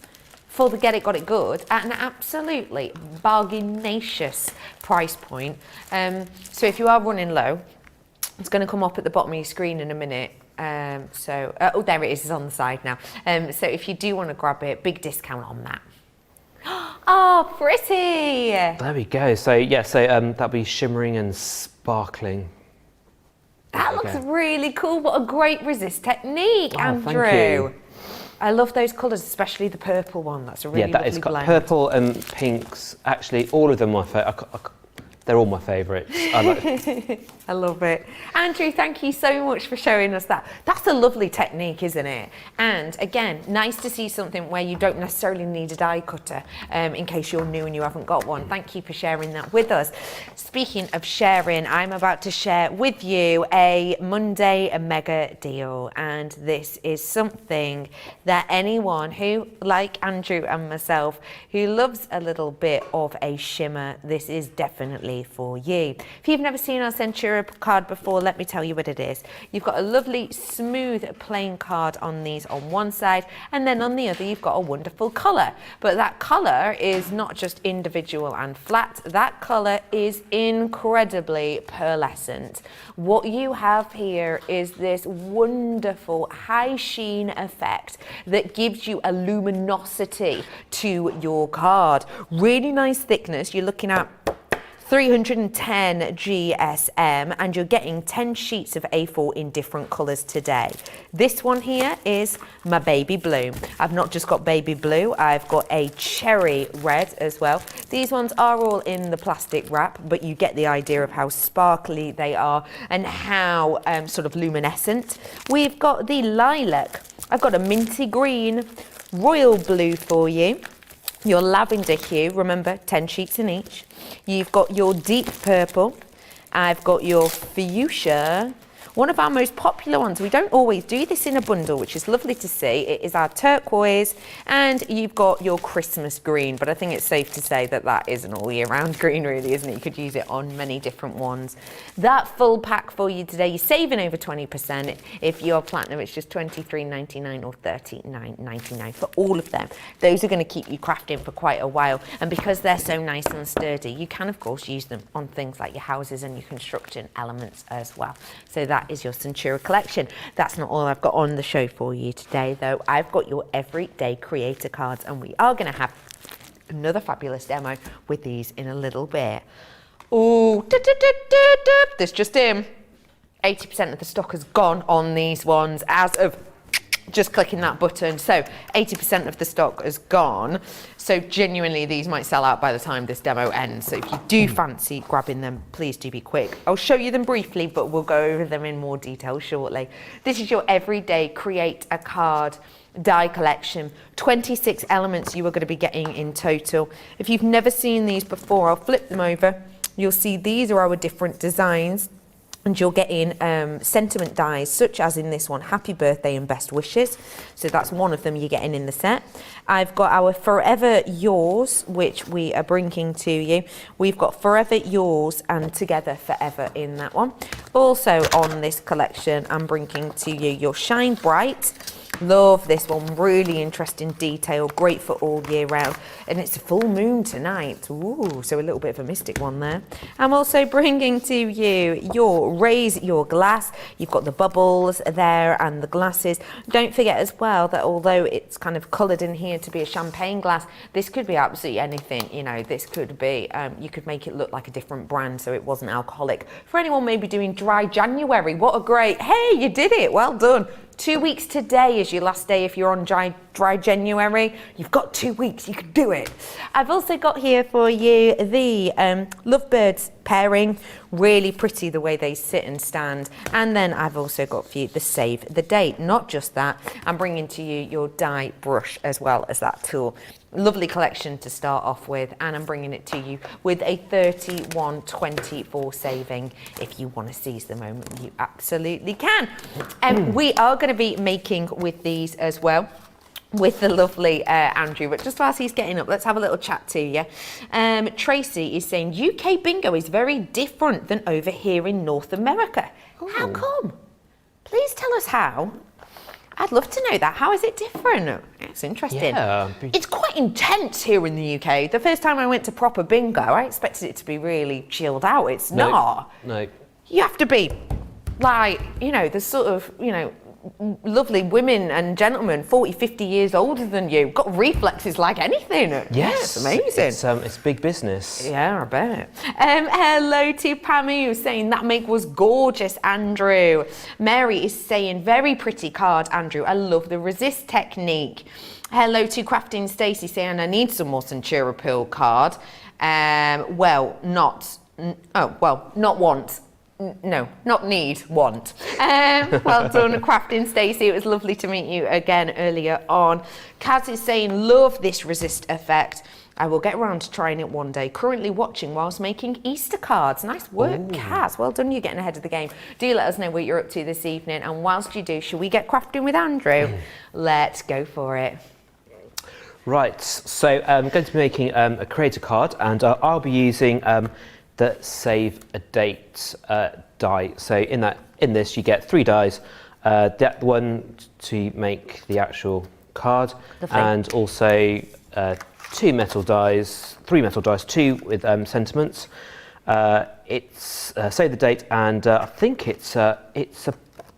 for the Get It Got It Good at an absolutely bargainacious price point. So if you are running low, it's going to come up at the bottom of your screen in a minute. Oh, there it is, it's on the side now. So if you do want to grab it, big discount on that. Oh, pretty! There we go. So yeah, so that'll be shimmering and sparkling. That looks really cool. What a great resist technique, Andrew. Thank you. I love those colours, especially the purple one. That's a really lovely blend. Purple and pinks. Actually, all of them are my favourite. They're all my favourites. I love it. Andrew, thank you so much for showing us that. That's a lovely technique, isn't it? And again, nice to see something where you don't necessarily need a die cutter in case you're new and you haven't got one. Thank you for sharing that with us. Speaking of sharing, I'm about to share with you a Monday mega deal. And this is something that anyone who, like Andrew and myself, who loves a little bit of a shimmer, this is definitely for you. If you've never seen our Centura card before, let me tell you what it is. You've got a lovely smooth plain card on these on one side, and then on the other you've got a wonderful colour. But that colour is not just individual and flat, that colour is incredibly pearlescent. What you have here is this wonderful high sheen effect that gives you a luminosity to your card. Really nice thickness. You're looking at 310 GSM, and you're getting 10 sheets of A4 in different colours today. This one here is my baby blue. I've not just got baby blue, I've got a cherry red as well. These ones are all in the plastic wrap, but you get the idea of how sparkly they are and how sort of luminescent. We've got the lilac. I've got a minty green, royal blue for you. Your lavender hue, remember 10 sheets in each. You've got your deep purple. I've got your fuchsia. One of our most popular ones, we don't always do this in a bundle, which is lovely to see. It is our turquoise, and you've got your Christmas green, but I think it's safe to say that that is an all year round green really, isn't it? You could use it on many different ones. That full pack for you today, you're saving over 20%. If you're platinum, it's just $23.99 or $39.99 for all of them. Those are going to keep you crafting for quite a while, and because they're so nice and sturdy, you can of course use them on things like your houses and your construction elements as well. So that is your Centura collection. That's not all I've got on the show for you today though. I've got your everyday creator cards, and we are going to have another fabulous demo with these in a little bit. Oh, this just in. 80% of the stock has gone on these ones as of just clicking that button. So 80% of the stock has gone. So genuinely, these might sell out by the time this demo ends. So if you do fancy grabbing them, please do be quick. I'll show you them briefly, but we'll go over them in more detail shortly. This is your everyday create a card die collection. 26 elements you are going to be getting in total. If you've never seen these before, I'll flip them over. You'll see these are our different designs. And you're getting sentiment dies, such as in this one, happy birthday and best wishes. So that's one of them you're getting in the set. I've got our Forever Yours, which we are bringing to you. We've got Forever Yours and Together Forever in that one. Also on this collection, I'm bringing to you your Shine Bright. Love this one, really interesting detail, great for all year round. And it's a full moon tonight. Ooh, so a little bit of a mystic one there. I'm also bringing to you your Raise Your Glass. You've got the bubbles there and the glasses. Don't forget as well that although it's kind of coloured in here to be a champagne glass, this could be absolutely anything. You know, this could be, you could make it look like a different brand so it wasn't alcoholic. For anyone maybe doing dry January, what a great, hey, you did it, well done. 2 weeks today is your last day if you're on dry January. You've got 2 weeks, you can do it. I've also got here for you the Lovebirds pairing. Really pretty the way they sit and stand. And then I've also got for you the Save the Date. Not just that, I'm bringing to you your die brush as well as that tool. Lovely collection to start off with, and I'm bringing it to you with a 31.24 saving. If you want to seize the moment, you absolutely can. We are going to be making with these as well with the lovely Andrew, but just whilst he's getting up, let's have a little chat to you. Tracy is saying UK bingo is very different than over here in North America. Ooh. How come? Please tell us how. I'd love to know that. How is it different? It's interesting. Yeah. It's quite intense here in the UK. The first time I went to proper bingo, I expected it to be really chilled out. It's not. No. You have to be like, you know, the sort of, you know, lovely women and gentlemen 40, 50 years older than you, got reflexes like anything. Yes, it's amazing. It's big business. Yeah, I bet. Hello to Pammy, who's saying that make was gorgeous, Andrew. Mary is saying very pretty card, Andrew. I love the resist technique. Hello to Crafting Stacey saying I need some more Centura Pearl card. Not want. No, not need, want. Well done, Crafting Stacey. It was lovely to meet you again earlier on. Kaz is saying, love this resist effect. I will get around to trying it one day. Currently watching whilst making Easter cards. Nice work, Kaz. Well done, you're getting ahead of the game. Do let us know what you're up to this evening. And whilst you do, shall we get crafting with Andrew? Let's go for it. Right, so I'm going to be making a creator card, and I'll be using the Save a Date die. So in this you get 3 dies, that one to make the actual card, and also 2 metal dies, 3 metal dies, 2 with sentiments. It's Save the Date, and I think it's a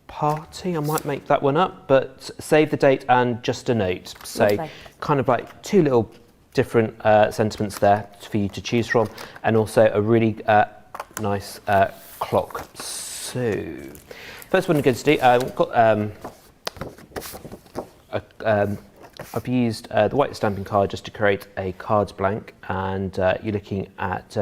party. I might make that one up, but Save the Date and Just a Note. So lovely. Kind of like 2 little different sentiments there for you to choose from, and also a really nice clock. So first one I'm going to do, I've used the white stamping card just to create a cards blank, and you're looking at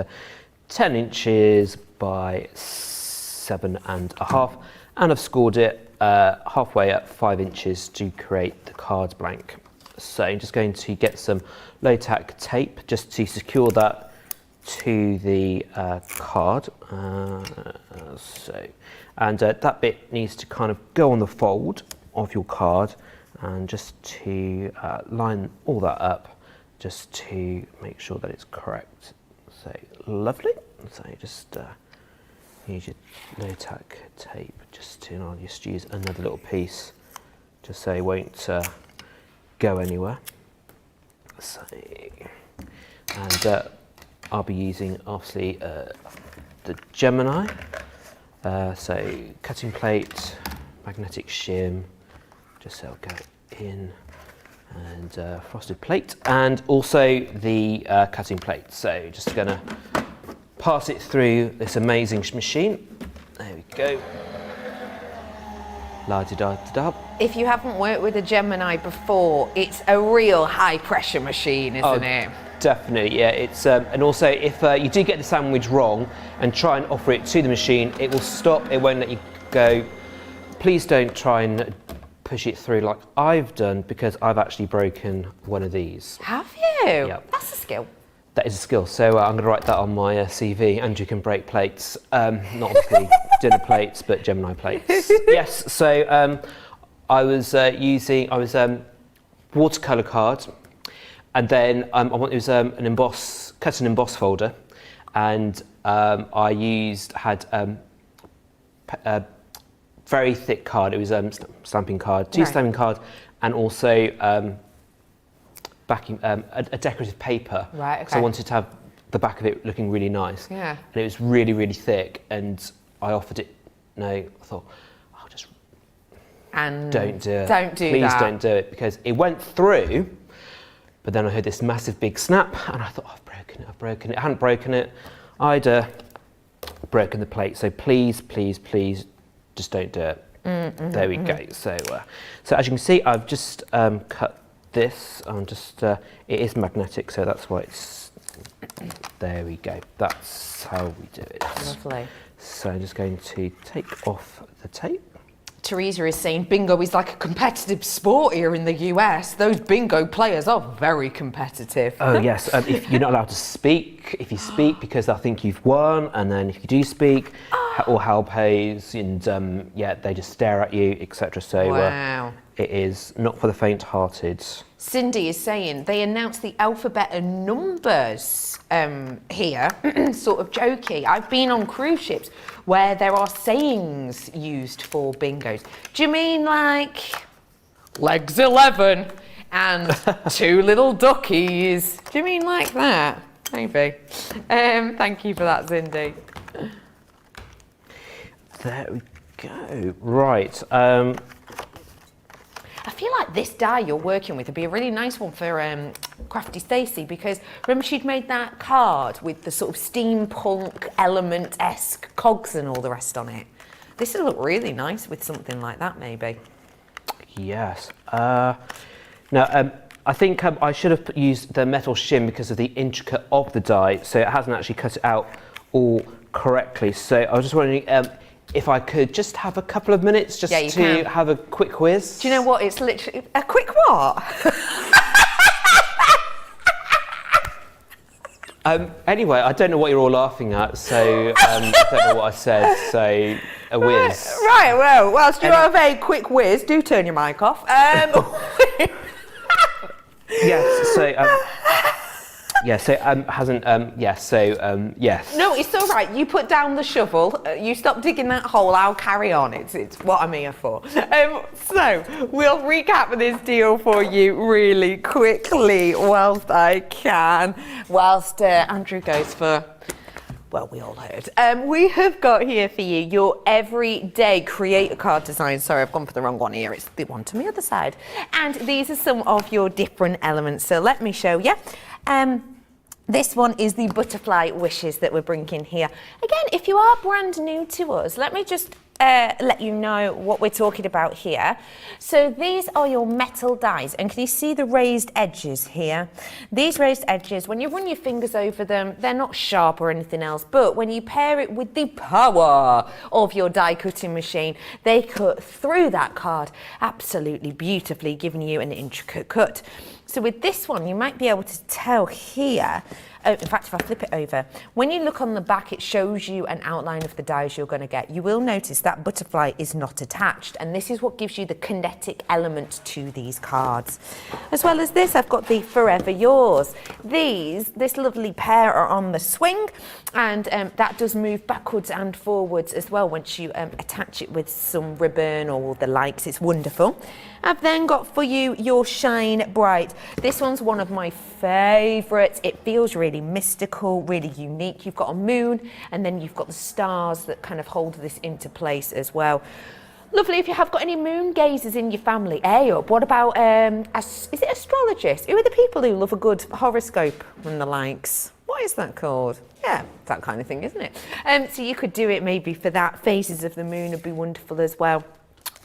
10 inches by 7.5, and I've scored it halfway at 5 inches to create the cards blank. So I'm just going to get some low tack tape just to secure that to the card. That bit needs to kind of go on the fold of your card, and just to line all that up, just to make sure that it's correct. So lovely. So just use your no-tack tape and I'll just use another little piece just so it won't go anywhere. So, and I'll be using obviously the Gemini, so cutting plate, magnetic shim, just so it'll go in, and frosted plate, and also the cutting plate. So just gonna pass it through this amazing machine. There we go. La-di-da-di-da. If you haven't worked with a Gemini before, it's a real high pressure machine, isn't it? Definitely, yeah. It's and also if you do get the sandwich wrong and try and offer it to the machine, it will stop. It won't let you go. Please don't try and push it through like I've done, because I've actually broken one of these. Have you? Yep. That's a skill. That is a skill. So I'm going to write that on my CV. Andrew can break plates, not obviously dinner plates, but Gemini plates. Yes. So I was using watercolor card, and then it was an cut and emboss folder, and I had a very thick card. It was stamping card, two stamping cards, and also backing a decorative paper. Right. Okay. So I wanted to have the back of it looking really nice. Yeah. And it was really, really thick, and I offered it. No, I thought, I'll just don't do it. Don't do Please that. don't do it, because it went through. But then I heard this massive big snap, and I thought, I've broken it. I hadn't broken it. I'd broken the plate. So please, please, please, just don't do it. There we go. So as you can see, I've just cut this. It is magnetic, so that's why it's. There we go. That's how we do it. Lovely. So I'm just going to take off the tape. Teresa is saying bingo is like a competitive sport here in the US. Those bingo players are very competitive. Oh yes, if you're not allowed to speak, if you speak because I think you've won, and then if you do speak, all hell pays, and they just stare at you, etc. So wow. It is not for the faint-hearted. Cindy is saying they announced the alphabet and numbers here, sort of jokey. I've been on cruise ships where there are sayings used for bingos. Do you mean like legs 11 and two little duckies? Do you mean like that? Maybe. Thank you for that, Cindy. There we go. Right. I feel like this die you're working with would be a really nice one for Crafty Stacey, because remember she'd made that card with the sort of steampunk element-esque cogs and all the rest on it. This would look really nice with something like that, maybe. Yes. Now, I think I should have used the metal shim because of the intricate of the die, so it hasn't actually cut it out all correctly. So I was just wondering if I could just have a couple of minutes just to have a quick quiz. Do you know what? It's literally a quick what? Anyway, I don't know what you're all laughing at, so I don't know what I said, so a whiz. Right, well, whilst you have a quick whiz, do turn your mic off. Yes, so yes. No, it's all right. You put down the shovel. You stop digging that hole. I'll carry on. It's what I'm here for. So we'll recap this deal for you really quickly, whilst I can. Whilst Andrew goes for. Well, we all heard. We have got here for you your everyday creator card design. Sorry, I've gone for the wrong one here. It's the one to the other side. And these are some of your different elements. So let me show you. This one is the butterfly wishes that we're bringing here. Again, if you are brand new to us, let me just let you know what we're talking about here. So these are your metal dies, and can you see the raised edges here? These raised edges, when you run your fingers over them, they're not sharp or anything else, but when you pair it with the power of your die cutting machine, they cut through that card absolutely beautifully, giving you an intricate cut. So with this one, you might be able to tell here, in fact, if I flip it over, when you look on the back, it shows you an outline of the dies you're going to get. You will notice that butterfly is not attached, and this is what gives you the kinetic element to these cards. As well as this, I've got the Forever Yours. This lovely pair are on the swing, and that does move backwards and forwards as well once you attach it with some ribbon or the likes. It's wonderful. I've then got for you your Shine Bright. This one's one of my favourites. It feels really mystical, really unique. You've got a moon, and then you've got the stars that kind of hold this into place as well. Lovely if you have got any moon gazers in your family. Up. What about, is it astrologists? Who are the people who love a good horoscope and the likes? What is that called? Yeah, that kind of thing, isn't it? So you could do it maybe for that. Phases of the moon would be wonderful as well.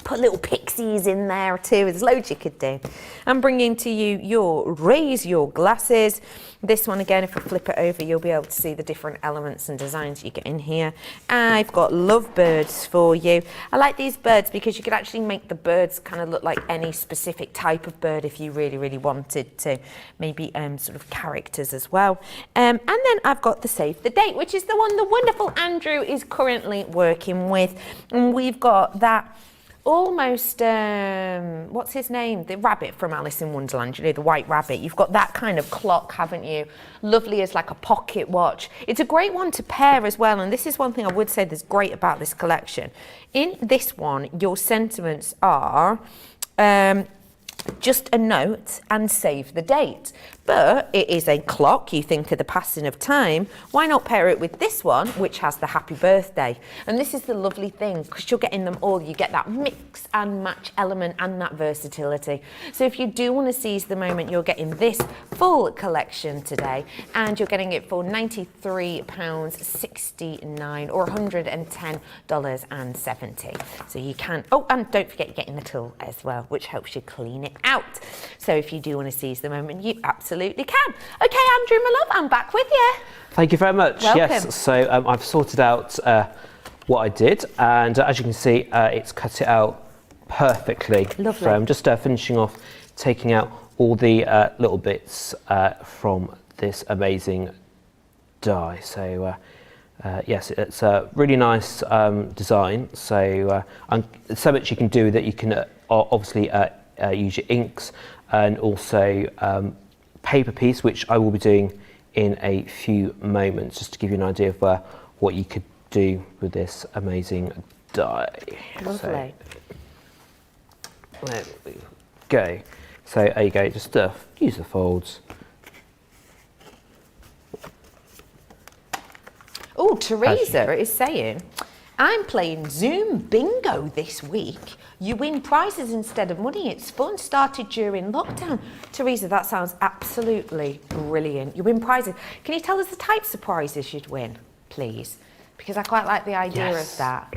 Put little pixies in there too. There's loads you could do. I'm bringing to you your Raise Your Glasses. This one again, if I flip it over, you'll be able to see the different elements and designs you get in here. I've got lovebirds for you. I like these birds because you could actually make the birds kind of look like any specific type of bird if you really, really wanted to. Maybe sort of characters as well. And then I've got the Save the Date, which is the one the wonderful Andrew is currently working with. And we've got that almost, what's his name? The rabbit from Alice in Wonderland, you know, the white rabbit. You've got that kind of clock, haven't you? Lovely as like a pocket watch. It's a great one to pair as well, and this is one thing I would say that's great about this collection. In this one, your sentiments are just a note and save the date. But it is a clock, you think of the passing of time. Why not pair it with this one, which has the happy birthday? And this is the lovely thing, because you're getting them all. You get that mix and match element and that versatility. So if you do want to seize the moment, you're getting this full collection today, and you're getting it for £93.69 or $110.70. So you can, oh, and don't forget you're getting the tool as well, which helps you clean it out. So if you do want to seize the moment, you absolutely can. Okay, Andrew, my love, I'm back with you. Thank you very much. Welcome. Yes, so I've sorted out what I did, and as you can see, it's cut it out perfectly. Lovely. So I'm just finishing off taking out all the little bits from this amazing die. So yes, it's a really nice design. So so much you can do that. You can obviously use your inks and also paper piece, which I will be doing in a few moments, just to give you an idea of what you could do with this amazing die. Lovely. So, there we go. So there you go, just use the folds. Oh, Teresa is saying, I'm playing Zoom bingo this week. You win prizes instead of money. It's fun. Started during lockdown. Teresa, that sounds absolutely brilliant. You win prizes. Can you tell us the types of prizes you'd win, please? Because I quite like the idea of that.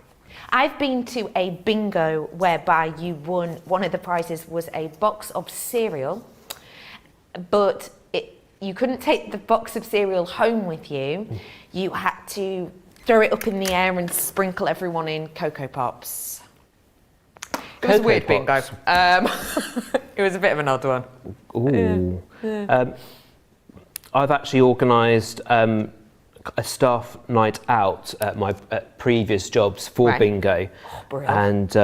I've been to a bingo whereby you won, one of the prizes was a box of cereal, but you couldn't take the box of cereal home with you. You had to throw it up in the air and sprinkle everyone in Cocoa Pops. It was a weird bingo. It was a bit of an odd one. Ooh. I've actually organised a staff night out at my previous jobs for bingo, and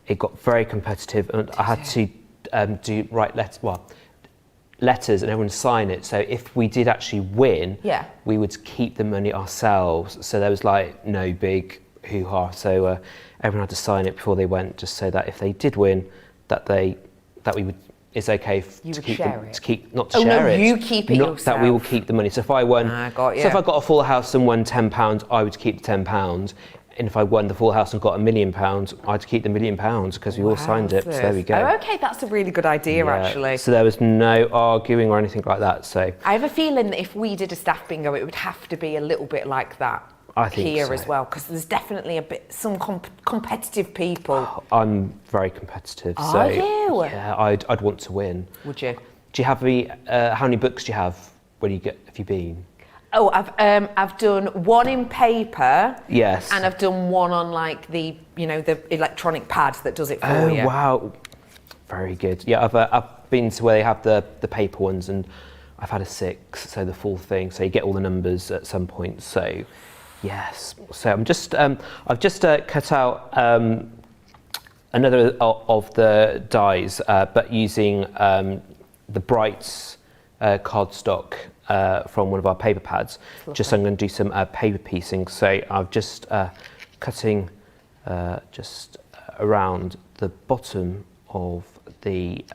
it got very competitive, and I had to write letters and everyone sign it. So if we did actually win, we would keep the money ourselves. So there was like no big hoo-ha. So everyone had to sign it before they went, just so that if they did win, that we would. It's okay to keep you keep it yourself. That we will keep the money. So if I won, so if I got a full house and won £10, I would keep the £10. And if I won the full house and got £1 million, I'd keep the £1 million because we all signed it. So there we go. Oh, okay, that's a really good idea, actually. So there was no arguing or anything like that. So I have a feeling that if we did a staff bingo, it would have to be a little bit like that. I think here so. As well, because there's definitely some competitive people. I'm very competitive. Are you? Yeah, I'd want to win. Would you? Do you have how many books do you have? Have you been? Oh, I've done one in paper. Yes. And I've done one on like the electronic pad that does it for you. Oh wow, very good. Yeah, I've been to where they have the paper ones, and I've had a 6, so the full thing. So you get all the numbers at some point. So yes. So I've just cut out another of the dies, but using the Brights cardstock from one of our paper pads. Just so I'm going to do some paper piecing. So I've just cutting just around the bottom of the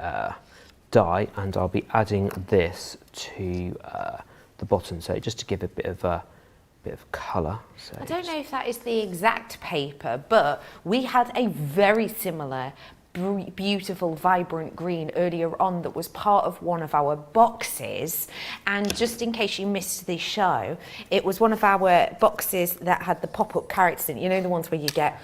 die, and I'll be adding this to the bottom, so just to give a bit of colour. So I don't know if that is the exact paper, but we had a very similar beautiful vibrant green earlier on that was part of one of our boxes, and just in case you missed the show, it was one of our boxes that had the pop-up characters in it, you know, the ones where you get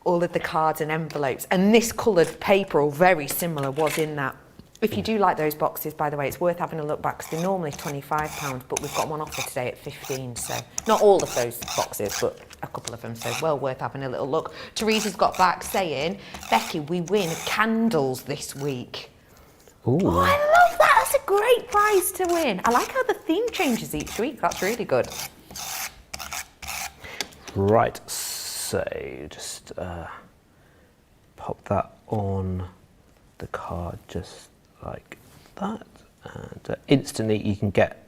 all of the cards and envelopes, and this coloured paper or very similar was in that. If you do like those boxes, by the way, it's worth having a look back, because they're normally £25, but we've got them on offer today at 15, so not all of those boxes, but a couple of them, so well worth having a little look. Teresa's got back saying, Becky, we win candles this week. Ooh. Oh, I love that. That's a great prize to win. I like how the theme changes each week. That's really good. Right, so just pop that on the card just like that, and instantly you can get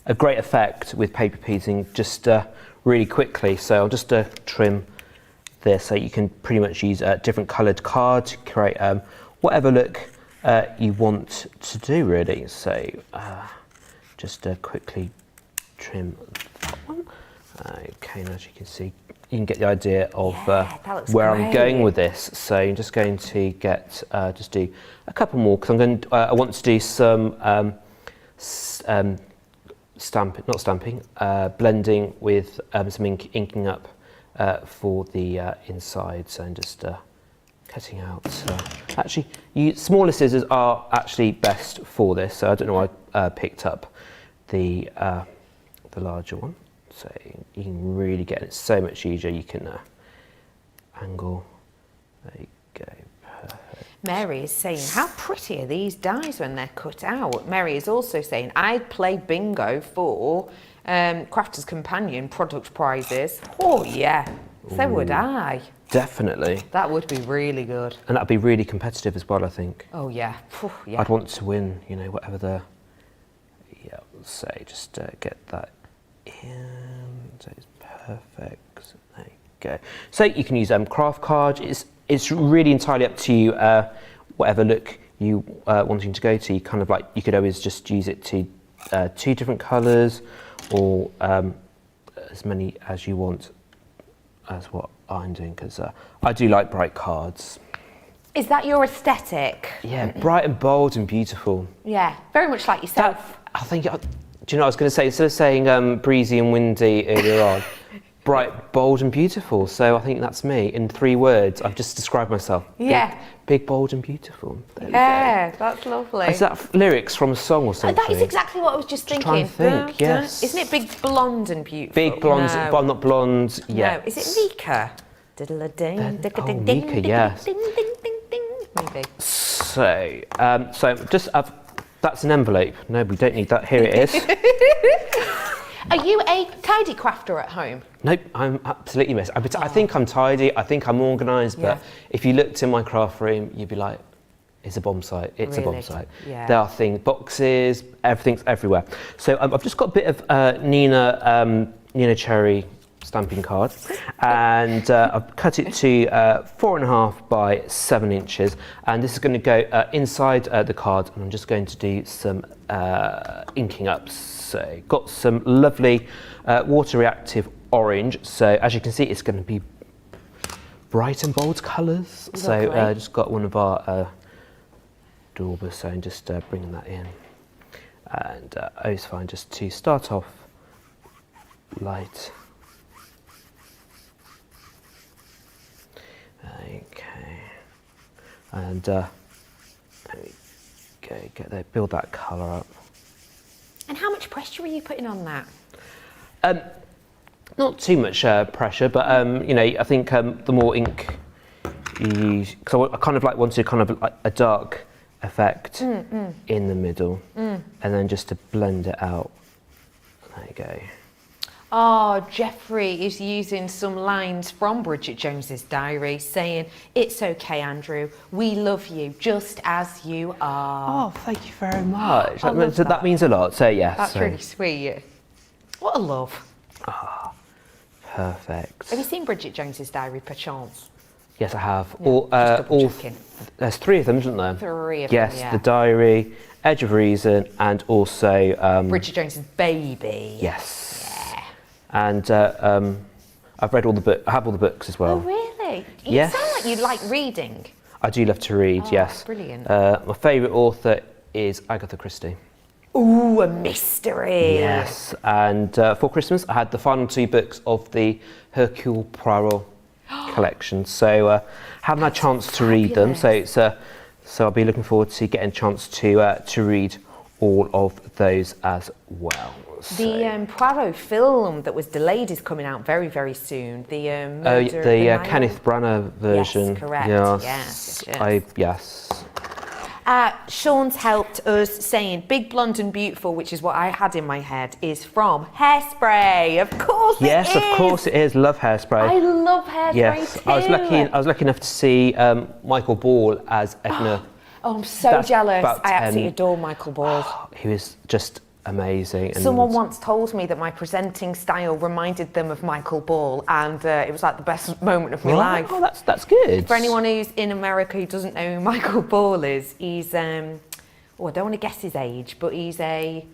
a great effect with paper piecing just really quickly. So I'll just trim this, so you can pretty much use a different coloured card to create whatever look you want to do, really. So just quickly trim that one. Okay, and as you can see, you can get the idea of where I'm going with this. So I'm just going to get just do a couple more, because I want to do some blending with some inking up for the inside. So I'm just cutting out. Actually, smaller scissors are actually best for this. So I don't know why I picked up the larger one. So you can really get it so much easier. You can angle. There you go. Perfect. Mary is saying, how pretty are these dies when they're cut out? Mary is also saying, I'd play bingo for Crafter's Companion product prizes. Oh yeah, so would I. Definitely. That would be really good. And that'd be really competitive as well, I think. Oh yeah. Yeah. I'd want to win, you know, whatever the... Yeah, so just get that in. So it's perfect. There you go. So you can use craft cards. It's really entirely up to you, whatever look you wanting to go to. You kind of like, you could always just use it to 2 different colours, or as many as you want, as what I'm doing, because I do like bright cards. Is that your aesthetic? Yeah, bright and bold and beautiful. Yeah, very much like yourself. I think, do you know what I was going to say? Instead of saying breezy and windy earlier on, bright, bold and beautiful. So I think that's me. In 3 words, I've just described myself. Yeah. Big, bold and beautiful. There yeah, that's lovely. Is that lyrics from a song or something? That is exactly what I was just thinking. Trying to think, yes. Isn't it big, blonde and beautiful? Big, blonde, no. but I'm not blonde yet. No, is it Mika? Mika, yes. Maybe. So, just that's an envelope. No, we don't need that. Here it is. Are you a tidy crafter at home? Nope, I'm absolutely messy. I think I'm tidy, I think I'm organised, but if you looked in my craft room, you'd be like, it's a bomb site. It's a bomb site. Yeah. There are things, boxes, everything's everywhere. So I've just got a bit of Nina Cherry stamping card, and I've cut it to 4.5 by 7 inches, and this is going to go inside the card, and I'm just going to do some inking up. So got some lovely water reactive orange, so as you can see it's going to be bright and bold colours. So just got one of our daubers, so I'm just bringing that in, and it's fine just to start off light. Okay, and there we go, get there, build that colour up. And how much pressure are you putting on that? Not too much pressure, but you know, I think the more ink you use, because I kind of like wanted kind of like a dark effect in the middle, and then just to blend it out. There you go. Oh, Jeffrey is using some lines from Bridget Jones's diary saying, "It's okay, Andrew. We love you just as you are." Oh, thank you very much. I love That means a lot. So yes, That's really sweet. What a love. perfect. Have you seen Bridget Jones's diary, perchance? Yes, I have. No, just double checking. There's 3 of them, isn't there? 3 of yes, them, yeah. the diary, Edge of Reason, and also Bridget Jones's Baby. Yes. And I've read all the books. I have all the books as well. Oh, really? You Yes. sound like you like reading. I do love to read. Oh, yes. brilliant. My favourite author is Agatha Christie. Ooh, a mystery. Yes. And for Christmas, I had the final 2 books of the Hercule Poirot collection. So haven't had a chance to read them. So it's so I'll be looking forward to getting a chance to read all of those as well. The Poirot film that was delayed is coming out very, very soon. The Murder the Nile. Kenneth Branagh version. Yes, correct. Yes. Yes. Sean's helped us saying Big Blonde and Beautiful, which is what I had in my head, is from Hairspray. Of course Yes, it is. of course it is. Love Hairspray. I love Hairspray Yes, too. I was lucky enough to see Michael Ball as Edna. Oh, I'm so That's jealous. about I 10. absolutely adore Michael Ball. He was just amazing. And Someone once told me that my presenting style reminded them of Michael Ball, and it was like the best moment of my life. Oh, that's good. For anyone who's in America who doesn't know who Michael Ball is, he's, I don't want to guess his age, but he's a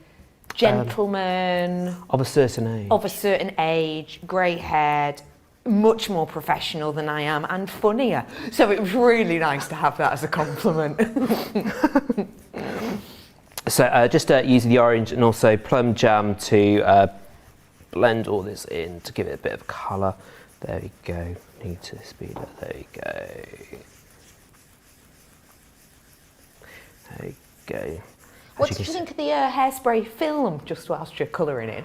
gentleman Of a certain age. of a certain age, grey-haired, much more professional than I am, and funnier. So it was really nice to have that as a compliment. So just using the orange and also plum jam to blend all this in to give it a bit of colour. There we go. Need to speed up. There we go. There we go. What did you think of the Hairspray film, just whilst you're colouring in?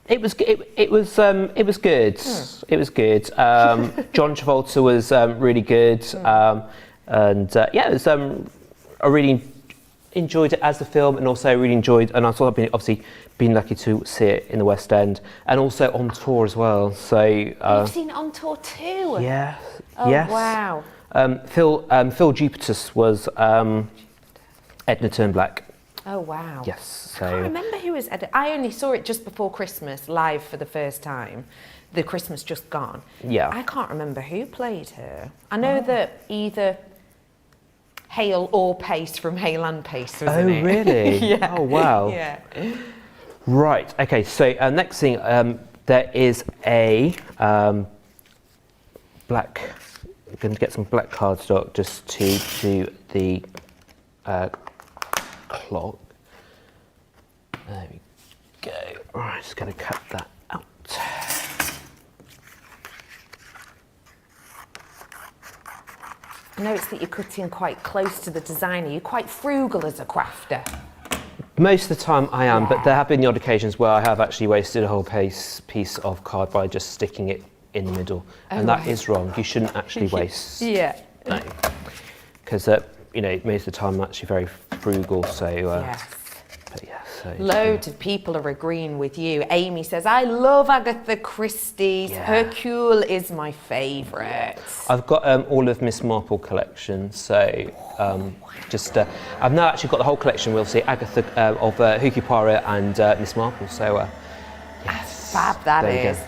It was good. It was good. It was good. John Travolta was really good, and yeah, it was. I really enjoyed it as the film, and also really enjoyed. And I've obviously been lucky to see it in the West End, and also on tour as well. So You've seen it on tour too? yeah, Oh, yes. wow. Phil Jupitus was Edna Turnblack. Oh, wow. Yes. I can't remember who was edited. I only saw it just before Christmas, live for the first time. The Christmas just gone. Yeah. I can't remember who played her. I know that either Hale or Pace from Hale and Pace was in it. Oh, really? Yeah. Oh, wow. Yeah. Right. Okay. So next thing, there is a black. I'm going to get some black cardstock just to do the clock. There we go. Right. Just going to cut that out. I noticed that you're cutting quite close to the designer. You're quite frugal as a crafter. Most of the time I am, but there have been the odd occasions where I have actually wasted a whole piece of card by just sticking it in the middle, and that is wrong. You shouldn't actually waste. Yeah. No, because most of the time I'm actually very frugal. So Yes. but yeah, so Loads of people are agreeing with you. Amy says, I love Agatha Christie's. Yeah. Hercule is my favourite. I've got all of Miss Marple collection, so I've now actually got the whole collection. We'll see Agatha of Hercule Poirot and Miss Marple. So yes, Fab that there we is. go.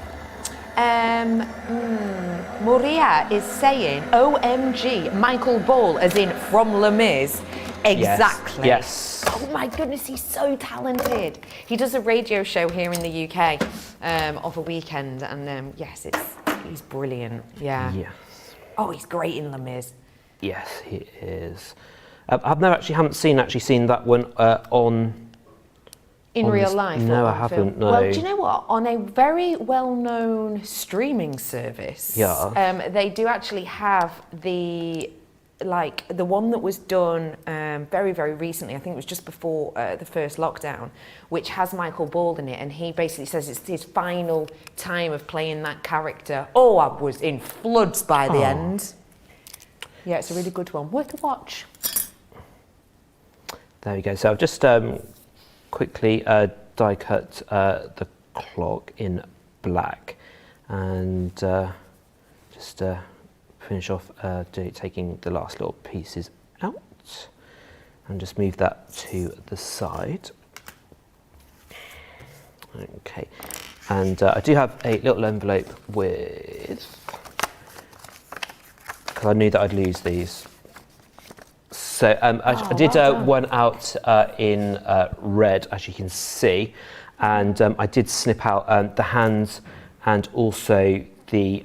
Maria is saying, OMG, Michael Ball, as in from Les Mis. Exactly. Yes. Oh my goodness, he's so talented. He does a radio show here in the UK of a weekend, and yes, he's brilliant. Yeah. Yes. Oh, he's great in Les Mis. Yes, he is. Haven't seen that one on. In On real this- life? no, or I on haven't, film? no. Well, do you know what? On a very well-known streaming service, they do actually have the one that was done very, very recently. I think it was just before the first lockdown, which has Michael Ball in it, and he basically says it's his final time of playing that character. Oh, I was in floods by the end. Yeah, it's a really good one. Worth a watch. There we go. So I've just quickly die cut the clock in black, and just finish off taking the last little pieces out, and just move that to the side. Okay, and I do have a little envelope with, because I knew that I'd lose these. So I did one out in red, as you can see, and I did snip out the hands and also the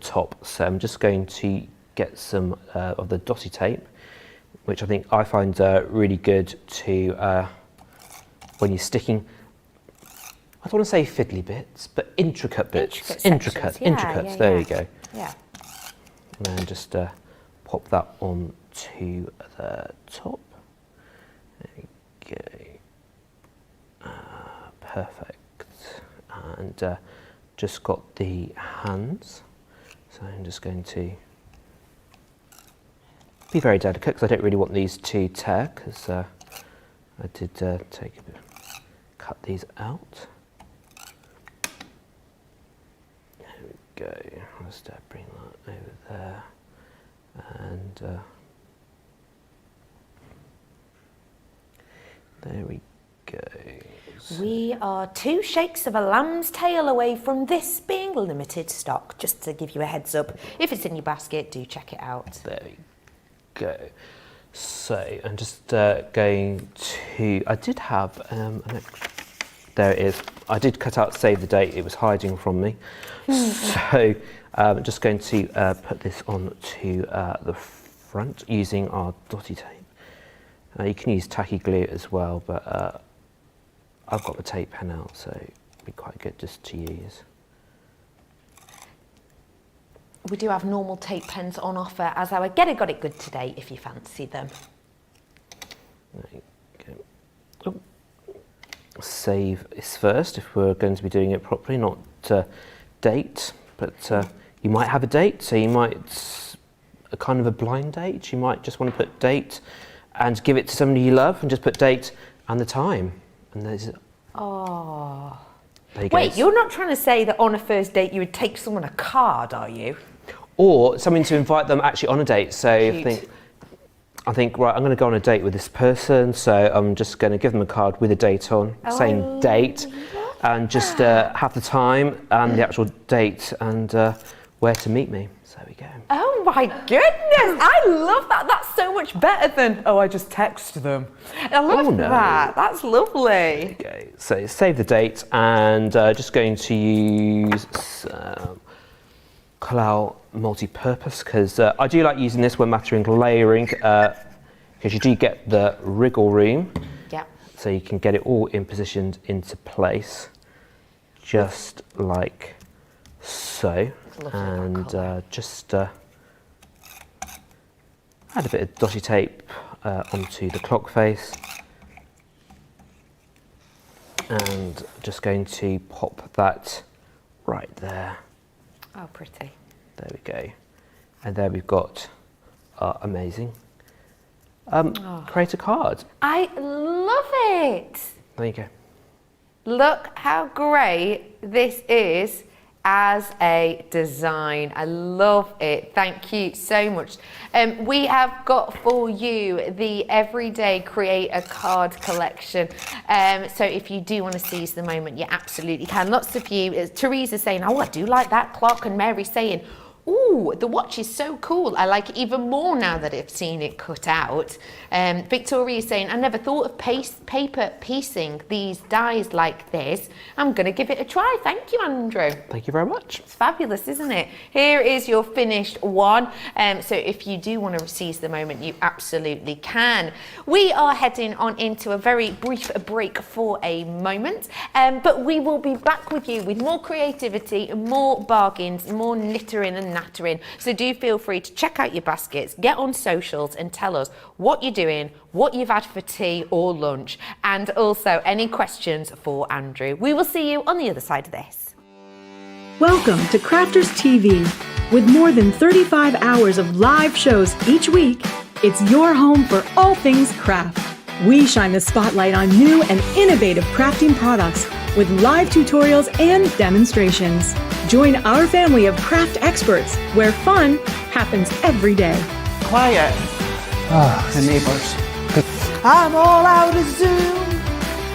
top. So I'm just going to get some of the dotty tape, which I find really good to when you're sticking. I don't want to say fiddly bits, but intricate bits. Intricate. There you go. Yeah. And then just pop that onto the top. There you go. Perfect. And just got the hands. So I'm just going to be very delicate, because I don't really want these to tear, because I did cut these out. Go. I'll just bring that over there, and there we go. We are 2 shakes of a lamb's tail away from this being limited stock. Just to give you a heads up, if it's in your basket, do check it out. There we go. So I'm just going to. I did have there it is. I did cut out save the date. It was hiding from me. So I'm just going to put this onto the front using our dotty tape. You can use tacky glue as well, but I've got the tape pen out, so it'd be quite good just to use. We do have normal tape pens on offer as our Get It Got It Good today if you fancy them. There you go. Oh. Save is first if we're going to be doing it properly, not date, but you might have a date, so you might a kind of a blind date. You might just want to put date and give it to somebody you love, and just put date and the time. And there's oh. There you go. Wait, you're not trying to say that on a first date you would take someone a card, are you? Or something to invite them actually on a date. So Cute. I think, right, I'm going to go on a date with this person, so I'm just going to give them a card with a date on, saying date, and just have the time and the actual date and where to meet me. So there we go. Oh my goodness, I love that. That's so much better than, oh, I just text them. I love that. That's lovely. Okay, so save the date, and just going to use Collal multi-purpose, because I do like using this when mastering layering, because you do get the wriggle room. Yeah. So you can get it all positioned into place, just like so. And just add a bit of dotty tape onto the clock face, and just going to pop that right there. Oh, pretty. There we go. And there we've got our amazing creator card. I love it. There you go. Look how great this is as a design. I love it. Thank you so much. We have got for you the Everyday Creator Card Collection. So if you do want to seize the moment, you absolutely can. Lots of you, Teresa saying, oh, I do like that clock, and Mary saying, ooh, the watch is so cool. I like it even more now that I've seen it cut out. Victoria is saying, I never thought of paper piecing these dies like this. I'm going to give it a try. Thank you, Andrew. Thank you very much. It's fabulous, isn't it? Here is your finished one. So if you do want to seize the moment, you absolutely can. We are heading on into a very brief break for a moment, but we will be back with you with more creativity, more bargains, more knittering and nattering. So do feel free to check out your baskets, get on socials and tell us what you're doing, what you've had for tea or lunch, and also any questions for Andrew. We will see you on the other side of this. Welcome to Crafters TV. With more than 35 hours of live shows each week, it's your home for all things craft. We shine the spotlight on new and innovative crafting products with live tutorials and demonstrations. Join our family of craft experts where fun happens every day. Quiet. The neighbours. I'm all out of Zoom.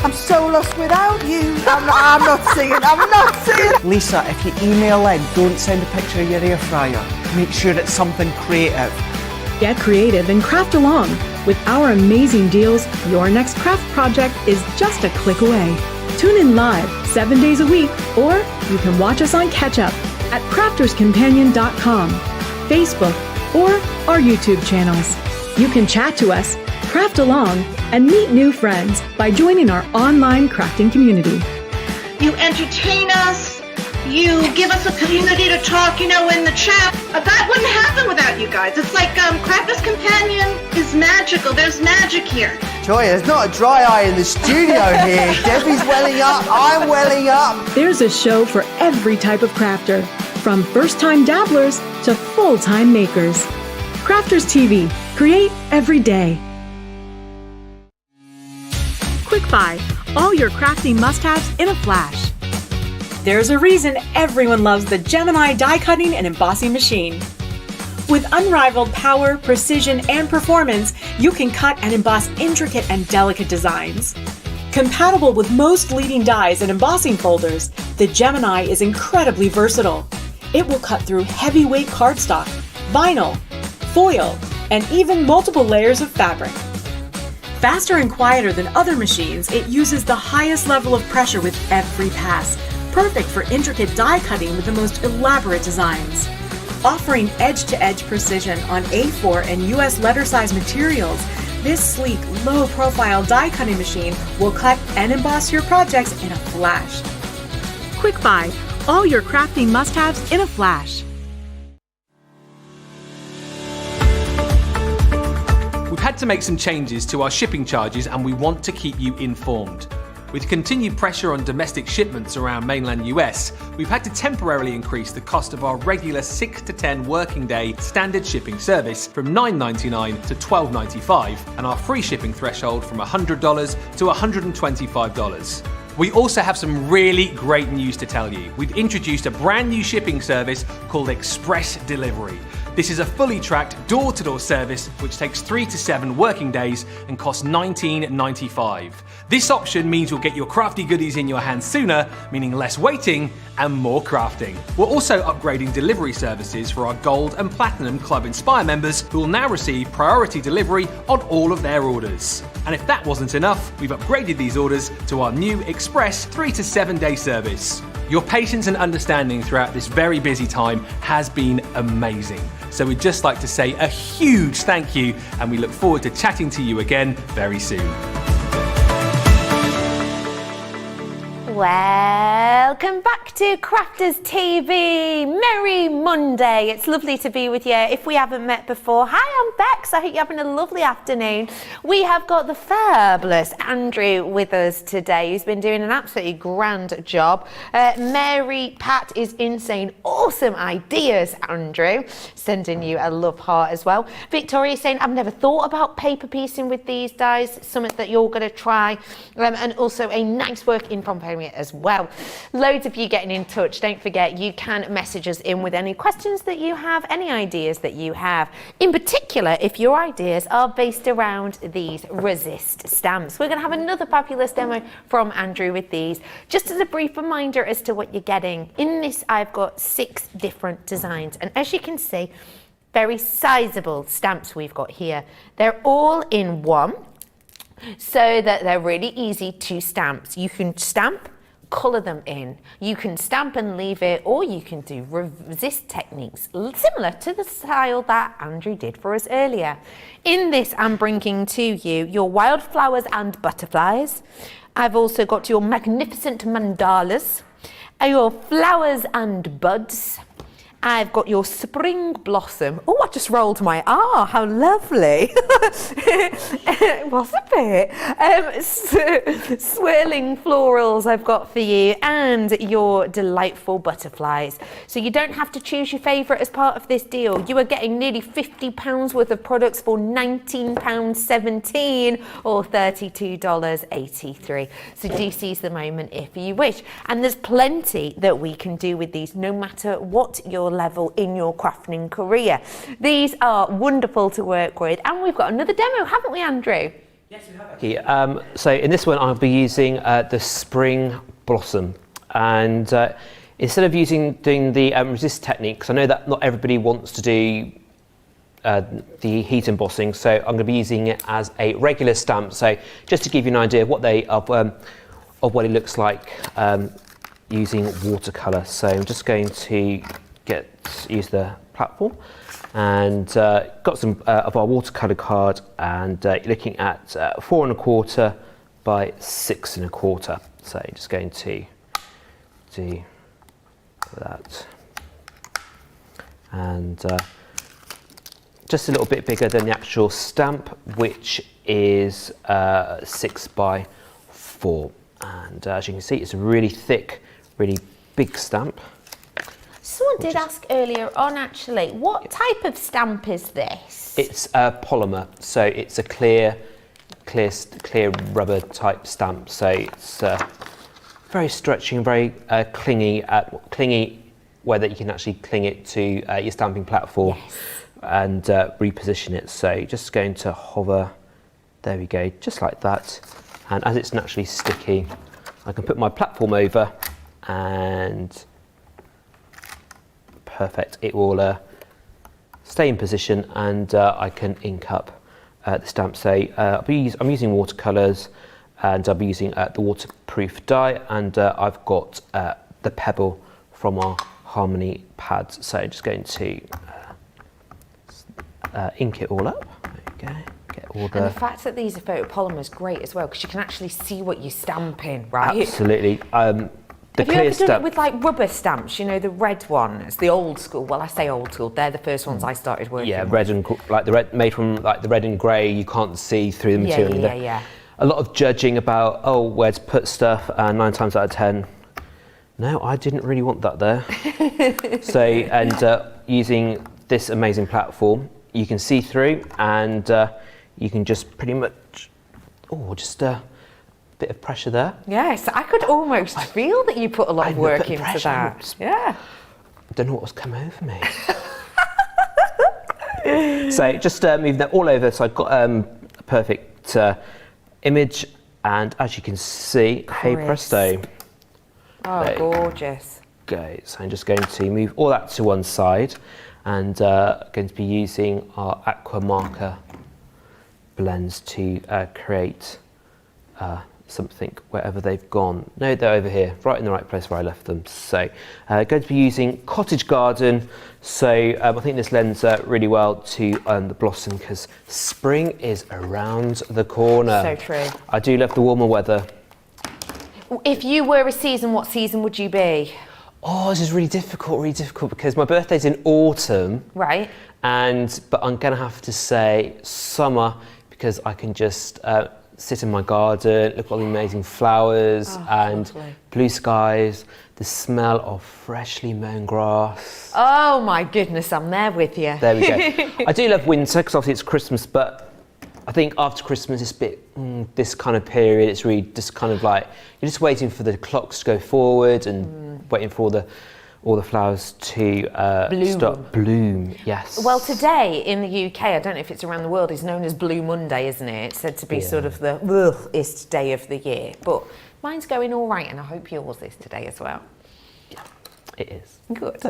I'm so lost without you. I'm not singing. Lisa, if you email in, don't send a picture of your air fryer. Make sure it's something creative. Get creative and craft along. With our amazing deals, your next craft project is just a click away. Tune in live 7 days a week, or you can watch us on Catch Up at crafterscompanion.com, Facebook, or our YouTube channels. You can chat to us, craft along, and meet new friends by joining our online crafting community. You entertain us. You give us a community to talk, in the chat. That wouldn't happen without you guys. It's like Crafters Companion is magical. There's magic here. Joy, there's not a dry eye in the studio here. Debbie's welling up, I'm welling up. There's a show for every type of crafter, from first-time dabblers to full-time makers. Crafters TV. Create every day. Quick Buy. All your crafting must-haves in a flash. There's a reason everyone loves the Gemini die cutting and embossing machine. With unrivaled power, precision, and performance, you can cut and emboss intricate and delicate designs. Compatible with most leading dies and embossing folders, the Gemini is incredibly versatile. It will cut through heavyweight cardstock, vinyl, foil, and even multiple layers of fabric. Faster and quieter than other machines, it uses the highest level of pressure with every pass, perfect for intricate die cutting with the most elaborate designs. Offering edge-to-edge precision on A4 and US letter size materials, this sleek, low-profile die cutting machine will cut and emboss your projects in a flash. Quick Buy. All your crafting must-haves in a flash. We've had to make some changes to our shipping charges and we want to keep you informed. With continued pressure on domestic shipments around mainland US, we've had to temporarily increase the cost of our regular 6 to 10 working day standard shipping service from $9.99 to $12.95 and our free shipping threshold from $100 to $125. We also have some really great news to tell you. We've introduced a brand new shipping service called Express Delivery. This is a fully tracked door-to-door service which takes 3 to 7 working days and costs $19.95. This option means you'll get your crafty goodies in your hands sooner, meaning less waiting and more crafting. We're also upgrading delivery services for our Gold and Platinum Club Inspire members who will now receive priority delivery on all of their orders. And if that wasn't enough, we've upgraded these orders to our new Express 3 to 7 day service. Your patience and understanding throughout this very busy time has been amazing. So we'd just like to say a huge thank you and we look forward to chatting to you again very soon. Welcome back to Crafters TV. Merry Monday. It's lovely to be with you. If we haven't met before, hi, I'm Bex. I hope you're having a lovely afternoon. We have got the fabulous Andrew with us today, who's been doing an absolutely grand job. Mary Pat is insane. Awesome ideas, Andrew. Sending you a love heart as well. Victoria saying, I've never thought about paper piecing with these dies. Something that you're going to try. And also a nice work in Pompeii as well. Loads of you getting in touch. Don't forget, you can message us in with any questions that you have, any ideas that you have. In particular, if your ideas are based around these resist stamps. We're going to have another fabulous demo from Andrew with these. Just as a brief reminder as to what you're getting. In this, I've got 6 different designs. And as you can see, very sizable stamps we've got here. They're all in one, so that they're really easy to stamp. You can stamp, colour them in. You can stamp and leave it, or you can do resist techniques, similar to the style that Andrew did for us earlier. In this, I'm bringing to you your wildflowers and butterflies. I've also got your magnificent mandalas, your flowers and buds, I've got your Spring Blossom. Oh, I just rolled my R. How lovely. It was a bit. Swirling florals I've got for you, and your delightful butterflies. So you don't have to choose your favourite as part of this deal. You are getting nearly £50 worth of products for £19.17 or $32.83. So do seize the moment if you wish. And there's plenty that we can do with these, no matter what your level in your crafting career. These are wonderful to work with, and we've got another demo, haven't we, Andrew? Yes, we have. So in this one, I'll be using the Spring Blossom, and instead of doing the resist technique, because I know that not everybody wants to do the heat embossing, so I'm going to be using it as a regular stamp. So just to give you an idea of what what it looks like using watercolour. So I'm just going to use the platform, and got some of our watercolour card, and looking at 4¼ by 6¼ So just going to do that, and just a little bit bigger than the actual stamp, which is 6×4, and as you can see, it's a really thick, really big stamp. Someone did ask earlier on, actually, what type of stamp is this? It's a polymer, so it's a clear rubber type stamp. So it's very stretchy and very clingy where that you can actually cling it to your stamping platform. Yes. And reposition it. So just going to hover, there we go, just like that. And as it's naturally sticky, I can put my platform over, and perfect, it will stay in position, and I can ink up the stamp. So I'm using watercolours, and I'll be using the waterproof dye, and I've got the pebble from our Harmony pads. So just going to ink it all up. There we go. And the fact that these are photopolymer is great as well, because you can actually see what you're stamping, right? Absolutely. Have you ever done it with like rubber stamps? You know, the red ones, the old school. Well, I say old school. They're the first ones I started working. Yeah, with. red and made from like the red and grey. You can't see through the material. Yeah. A lot of judging about where to put stuff, and 9 times out of 10, no, I didn't really want that there. So, and using this amazing platform, you can see through, and you can just pretty much, just a bit of pressure there. Yes, I could almost feel that you put a lot of work into that. Yeah. I don't know what was coming over me. So just moving that all over, so I've got a perfect image, and as you can see, hey presto. Oh, gorgeous. Go. So I'm just going to move all that to one side, and going to be using our aqua marker blends to create something wherever they've gone. No, they're over here, right in the right place where I left them. So going to be using Cottage Garden. So I think this lends really well to the blossom, because spring is around the corner. So true. I do love the warmer weather. If you were a season, what season would you be? Oh, this is really difficult, because my birthday's in autumn. Right. But I'm going to have to say summer, because I can just sit in my garden, look at all the amazing flowers and lovely. Blue skies, the smell of freshly mown grass. Oh my goodness, I'm there with you. There we go. I do love winter, because obviously it's Christmas, but I think after Christmas it's a bit, this kind of period, it's really just kind of like, you're just waiting for the clocks to go forward and waiting for all the flowers to start bloom. Yes. Well, today in the UK, I don't know if it's around the world, is known as Blue Monday, isn't it? It's said to be sort of the ugh-ist day of the year. But mine's going all right, and I hope yours is today as well. Yeah, it is. Good.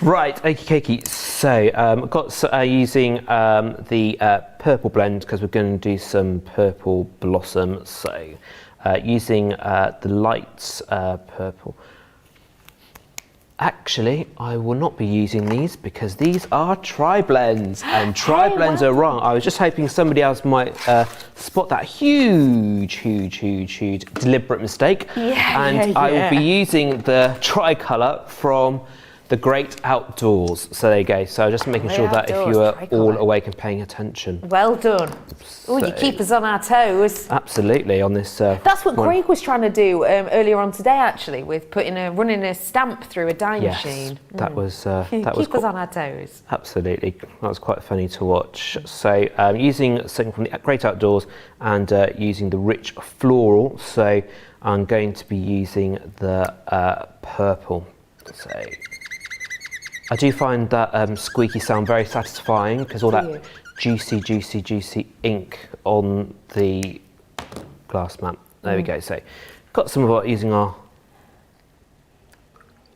Right, okie. So I've got using the purple blend, because we're going to do some purple blossom. So using the light purple. Actually, I will not be using these because these are tri-blends, and tri-blends are wrong. I was just hoping somebody else might spot that huge deliberate mistake. I will be using the tricolour from The Great Outdoors. So there you go. So just making sure that if you are all awake and paying attention. Well done. Oh, you keep us on our toes. Absolutely, on this. That's what Craig was trying to do earlier on today, actually, with running a stamp through a die machine. That was keep us on our toes. Absolutely, that was quite funny to watch. So using something from the Great Outdoors and using the rich floral. So I'm going to be using the purple. So I do find that squeaky sound very satisfying because all that juicy ink on the glass mat. There we go. So got some of our using our.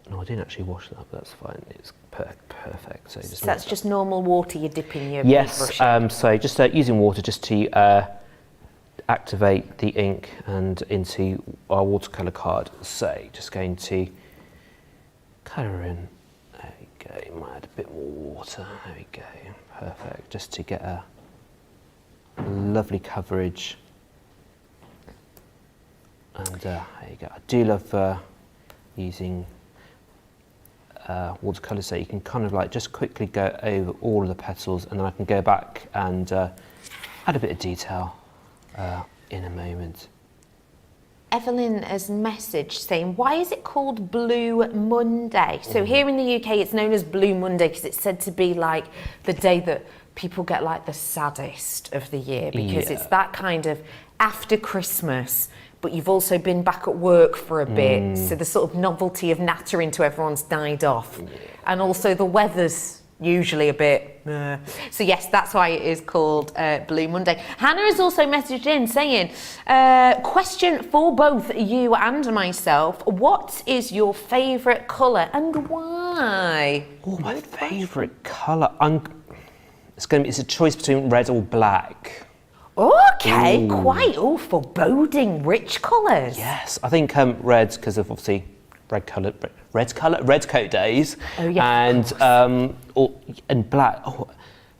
No, I didn't actually wash that, but that's fine. It's perfect. So that's just normal water you're dipping your paintbrush in? So just using water just to activate the ink and into our watercolour card. So just going to colour in. There we go. You might add a bit more water. There we go. Perfect. Just to get a lovely coverage. And there you go. I do love using watercolour, so you can kind of like just quickly go over all of the petals, and then I can go back and add a bit of detail in a moment. Evelyn has messaged saying, why is it called Blue Monday? So here in the UK it's known as Blue Monday because it's said to be like the day that people get like the saddest of the year, because it's that kind of after Christmas, but you've also been back at work for a bit, so the sort of novelty of nattering to everyone's died off, and also the weather's usually a bit so yes, that's why it is called Blue Monday. Hannah has also messaged in saying, question for both you and myself, what is your favourite colour and why? Oh, my favourite colour, it's a choice between red or black. Okay, quite foreboding, rich colours. Yes, I think red because of obviously red coat days. Oh yeah. And black. Oh,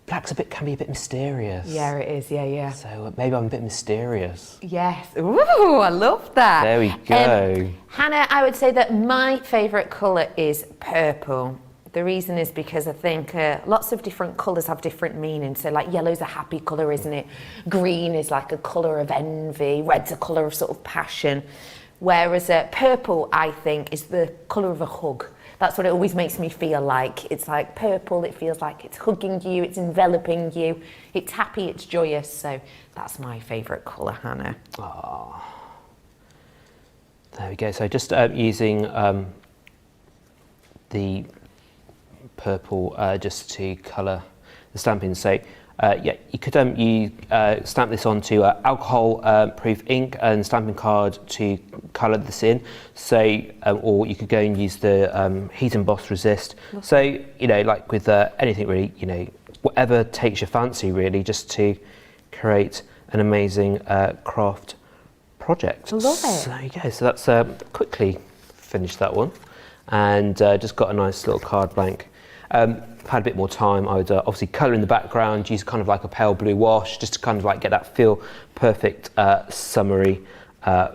black's can be a bit mysterious. Yeah, it is. Yeah. So maybe I'm a bit mysterious. Yes. Ooh, I love that. There we go. Hannah, I would say that my favourite colour is purple. The reason is because I think lots of different colours have different meanings. So like yellow's a happy colour, isn't it? Green is like a colour of envy. Red's a colour of sort of passion. Whereas purple, I think, is the colour of a hug. That's what it always makes me feel like. It's like purple, it feels like it's hugging you, it's enveloping you, it's happy, it's joyous. So that's my favourite colour, Hannah. Oh. There we go. So just using the purple just to colour the stamping. So you could stamp this onto alcohol-proof ink and stamping card to colour this in. So, or you could go and use the heat emboss resist. So, like with anything really, whatever takes your fancy really, just to create an amazing craft project. Love it. So there you go. So that's quickly finished that one, and just got a nice little card blank. Had a bit more time, I would obviously colour in the background, use kind of like a pale blue wash, just to kind of like get that perfect summery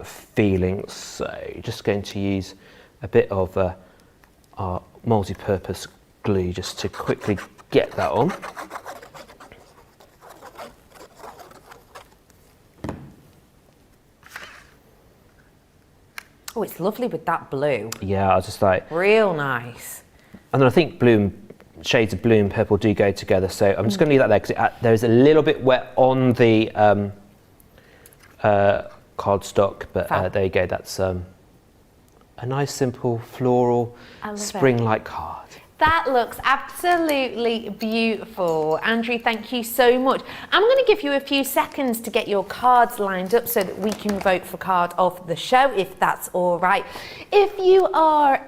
feeling. So just going to use a bit of our multi-purpose glue just to quickly get that on. Oh, it's lovely with that blue. Yeah, I was just like... Real nice. And then I think shades of blue and purple do go together, so I'm just going to leave that there because there's a little bit wet on the cardstock, but there you go. That's a nice, simple, floral, spring-like card. That looks absolutely beautiful. Andrew, thank you so much. I'm going to give you a few seconds to get your cards lined up so that we can vote for card of the show, if that's all right. If you are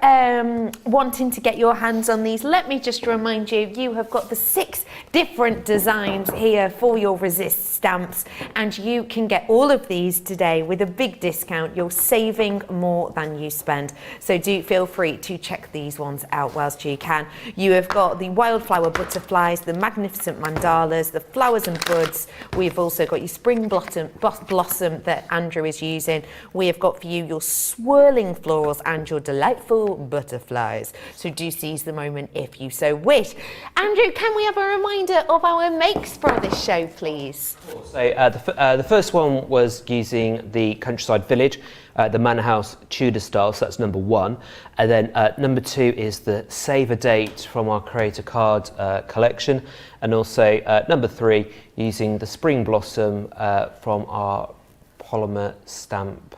wanting to get your hands on these, let me just remind you, you have got the 6 different designs here for your Resist stamps, and you can get all of these today with a big discount. You're saving more than you spend. So do feel free to check these ones out whilst you can. You have got the wildflower butterflies, the magnificent mandalas, the flowers and buds. We've also got your spring blossom that Andrew is using. We have got for you your swirling florals and your delightful butterflies. So do seize the moment if you so wish. Andrew, can we have a reminder of our makes for this show, please? So the first one was using the Countryside Village, the Manor House Tudor style, so that's number 1. And then number 2 is the Save a Date from our Creator Card collection. And also number 3, using the Spring Blossom from our polymer stamp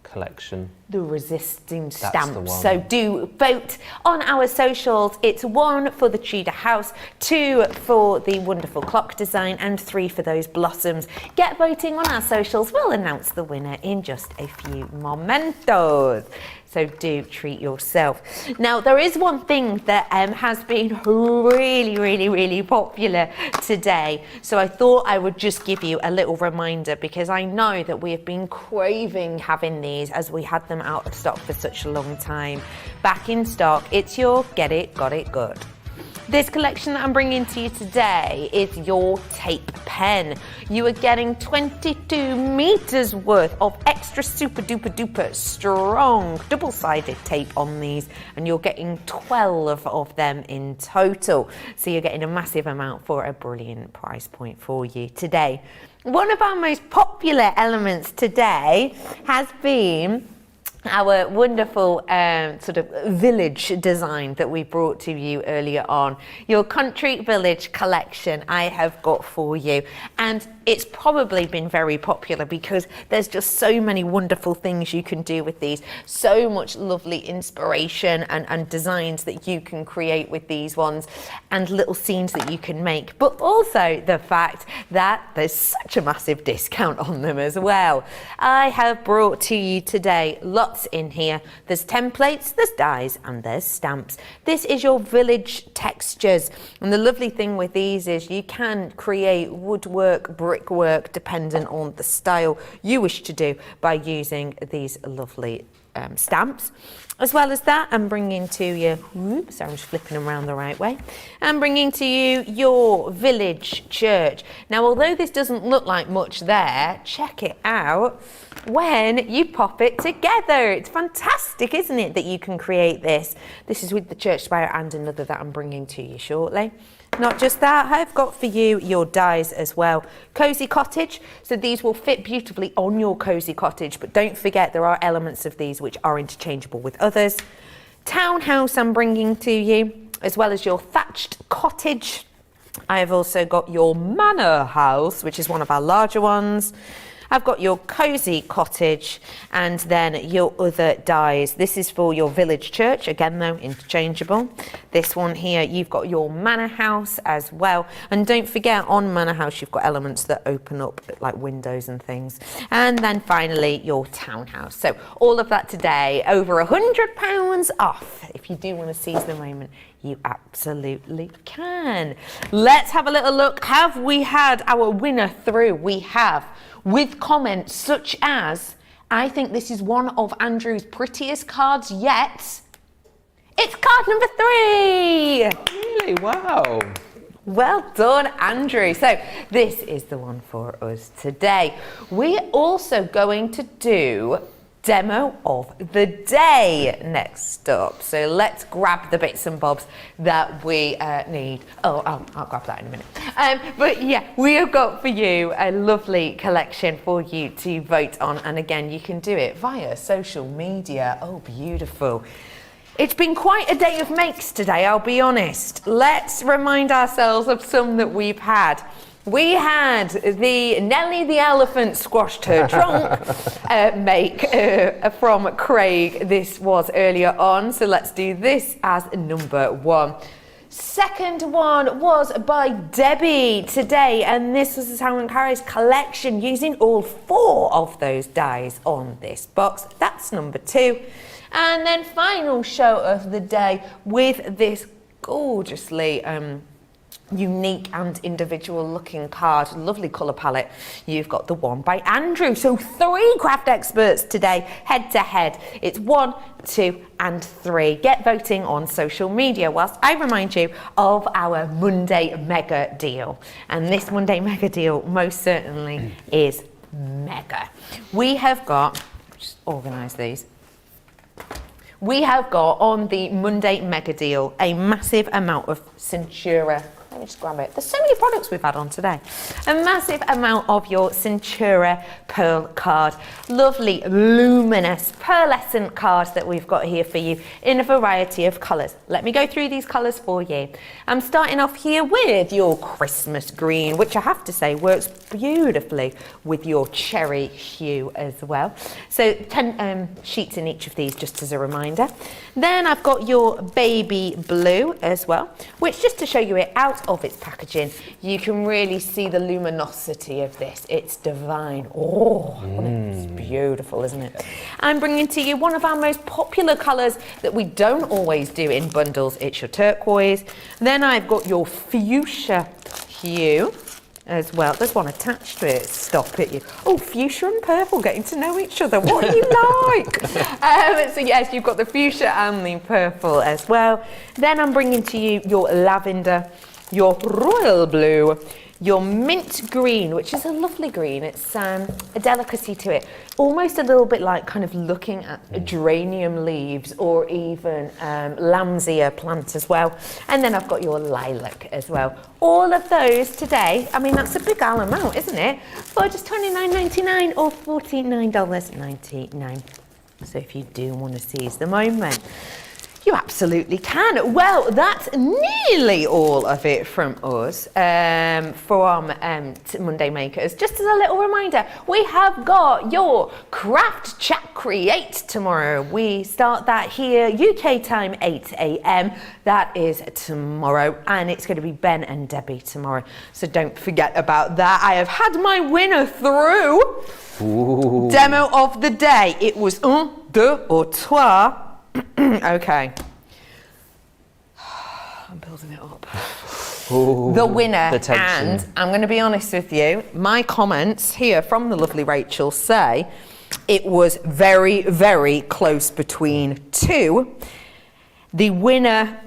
collection. The resisting That's stamps. the one. So do vote on our socials. It's 1 for the Tudor house, 2 for the wonderful clock design, and 3 for those blossoms. Get voting on our socials. We'll announce the winner in just a few momentos. So do treat yourself. Now, there is one thing that has been really popular today. So I thought I would just give you a little reminder, because I know that we have been craving having these as we had them out of stock for such a long time. Back in stock, it's your Get It, Got It Good. This collection that I'm bringing to you today is your tape pen. You are getting 22 meters worth of extra super duper strong double-sided tape on these, and you're getting 12 of them in total. So you're getting a massive amount for a brilliant price point for you today. One of our most popular elements today has been our wonderful sort of village design that we brought to you earlier on. Your Country Village collection I have got for you, and it's probably been very popular because there's just so many wonderful things you can do with these, so much lovely inspiration and designs that you can create with these ones, and little scenes that you can make, but also the fact that there's such a massive discount on them as well. I have brought to you today lots in here. There's templates, there's dies, and there's stamps. This is your village textures, and the lovely thing with these is you can create woodwork, brickwork, depending on the style you wish to do by using these lovely stamps. As well as that, I'm bringing to you, sorry, I'm just flipping them around the right way. I'm bringing to you your village church. Now, although this doesn't look like much there, check it out when you pop it together. It's fantastic, isn't it, that you can create this? This is with the church spire and another that I'm bringing to you shortly. Not just that, I've got for you your dies as well. Cozy Cottage, so these will fit beautifully on your Cozy Cottage, but don't forget there are elements of these which are interchangeable with others. Townhouse I'm bringing to you, as well as your Thatched Cottage. I have also got your Manor House, which is one of our larger ones. I've got your Cozy Cottage, and then your other dies. This is for your village church, again though, interchangeable. This one here, you've got your Manor House as well. And don't forget, on Manor House, you've got elements that open up like windows and things. And then finally, your Townhouse. So all of that today, over £100 off. If you do want to seize the moment, you absolutely can. Let's have a little look. Have we had our winner through? We have, with comments such as, I think this is one of Andrew's prettiest cards yet. It's card number 3. Really? Wow. Well done, Andrew. So this is the one for us today. We're also going to do demo of the day next up. So let's grab the bits and bobs that we need. I'll grab that in a minute. But yeah, we have got for you a lovely collection for you to vote on. And again, you can do it via social media. Oh, beautiful. It's been quite a day of makes today, I'll be honest. Let's remind ourselves of some that we've had. We had the Nellie the Elephant squashed her trunk make from Craig. This was earlier on, so let's do this as number 1. Second one was by Debbie today, and this was the Salmon Carrier's collection using all 4 of those dies on this box. That's number 2. And then final show of the day with this gorgeously unique and individual looking card, lovely colour palette. You've got the one by Andrew. So 3 craft experts today, head to head. It's 1, 2 and 3. Get voting on social media whilst I remind you of our Monday mega deal. And this Monday mega deal most certainly is mega. We have got, just organise these. We have got on the Monday mega deal a massive amount of Centura. Let me just grab it. There's so many products we've had on today. A massive amount of your Centura Pearl card. Lovely, luminous, pearlescent cards that we've got here for you in a variety of colours. Let me go through these colours for you. I'm starting off here with your Christmas green, which I have to say works beautifully with your cherry hue as well. So 10 sheets in each of these, just as a reminder. Then I've got your baby blue as well, which, just to show you it out of its packaging, you can really see the luminosity of this. It's divine. Oh, it's beautiful, isn't it? I'm bringing to you one of our most popular colours that we don't always do in bundles. It's your turquoise. Then I've got your fuchsia hue as well. There's one attached to it. Stop it, you. Oh, fuchsia and purple getting to know each other. What do you like? So yes, you've got the fuchsia and the purple as well. Then I'm bringing to you your lavender, your royal blue, your mint green, which is a lovely green. It's a delicacy to it. Almost a little bit like kind of looking at geranium leaves or even lamb's ear plant as well. And then I've got your lilac as well. All of those today, I mean, that's a big amount, isn't it? For just $29.99 or $49.99. So if you do want to seize the moment, you absolutely can. Well, that's nearly all of it from us from Monday Makers. Just as a little reminder, we have got your Craft Chat Create tomorrow. We start that here, UK time, 8 a.m. That is tomorrow, and it's going to be Ben and Debbie tomorrow. So don't forget about that. I have had my winner through. Ooh. Demo of the day. It was 1, 2 or 3. Okay. I'm building it up. Ooh, the winner, and I'm going to be honest with you, my comments here from the lovely Rachel say it was very, very close between 2. The winner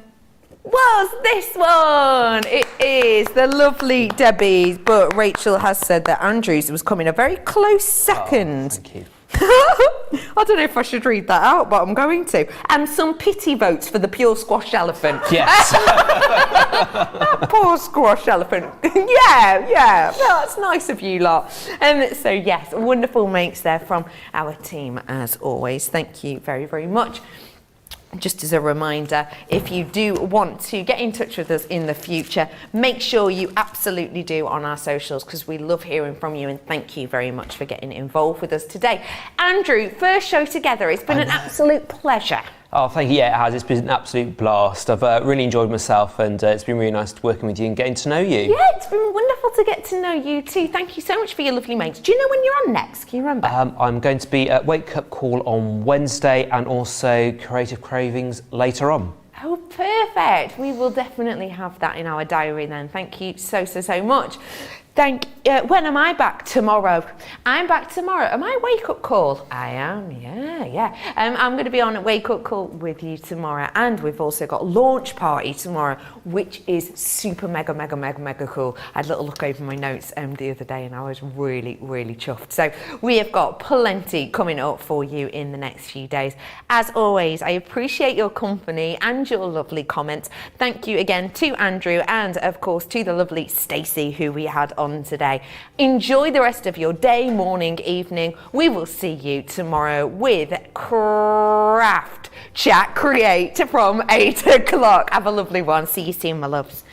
was this one. It is the lovely Debbie's, but Rachel has said that Andrew's was coming a very close second. Oh, thank you. I don't know if I should read that out, but I'm going to. And some pity votes for the pure squash elephant. Yes. That poor squash elephant. Yeah. Well, that's nice of you lot. So yes, wonderful makes there from our team as always. Thank you very, very much. Just as a reminder, if you do want to get in touch with us in the future, make sure you absolutely do on our socials, because we love hearing from you, and thank you very much for getting involved with us today. Andrew, first show together. It's been an absolute pleasure. Oh, thank you. Yeah, it has. It's been an absolute blast. I've really enjoyed myself, and it's been really nice working with you and getting to know you. Yeah, it's been wonderful to get to know you too. Thank you so much for your lovely mates. Do you know when you're on next? Can you remember? I'm going to be at Wake Up Call on Wednesday, and also Creative Cravings later on. Oh, perfect. We will definitely have that in our diary then. Thank you so much. When am I back? Tomorrow. I'm back tomorrow. Am I Wake Up Call? I am, yeah. I'm going to be on a Wake Up Call with you tomorrow, and we've also got Launch Party tomorrow, which is super mega cool. I had a little look over my notes the other day, and I was really chuffed. So we have got plenty coming up for you in the next few days. As always, I appreciate your company and your lovely comments. Thank you again to Andrew, and of course to the lovely Stacey, who we had on today. Enjoy the rest of your day, morning, evening. We will see you tomorrow with Craft Chat Create from 8 o'clock. Have a lovely one. See you soon, my loves.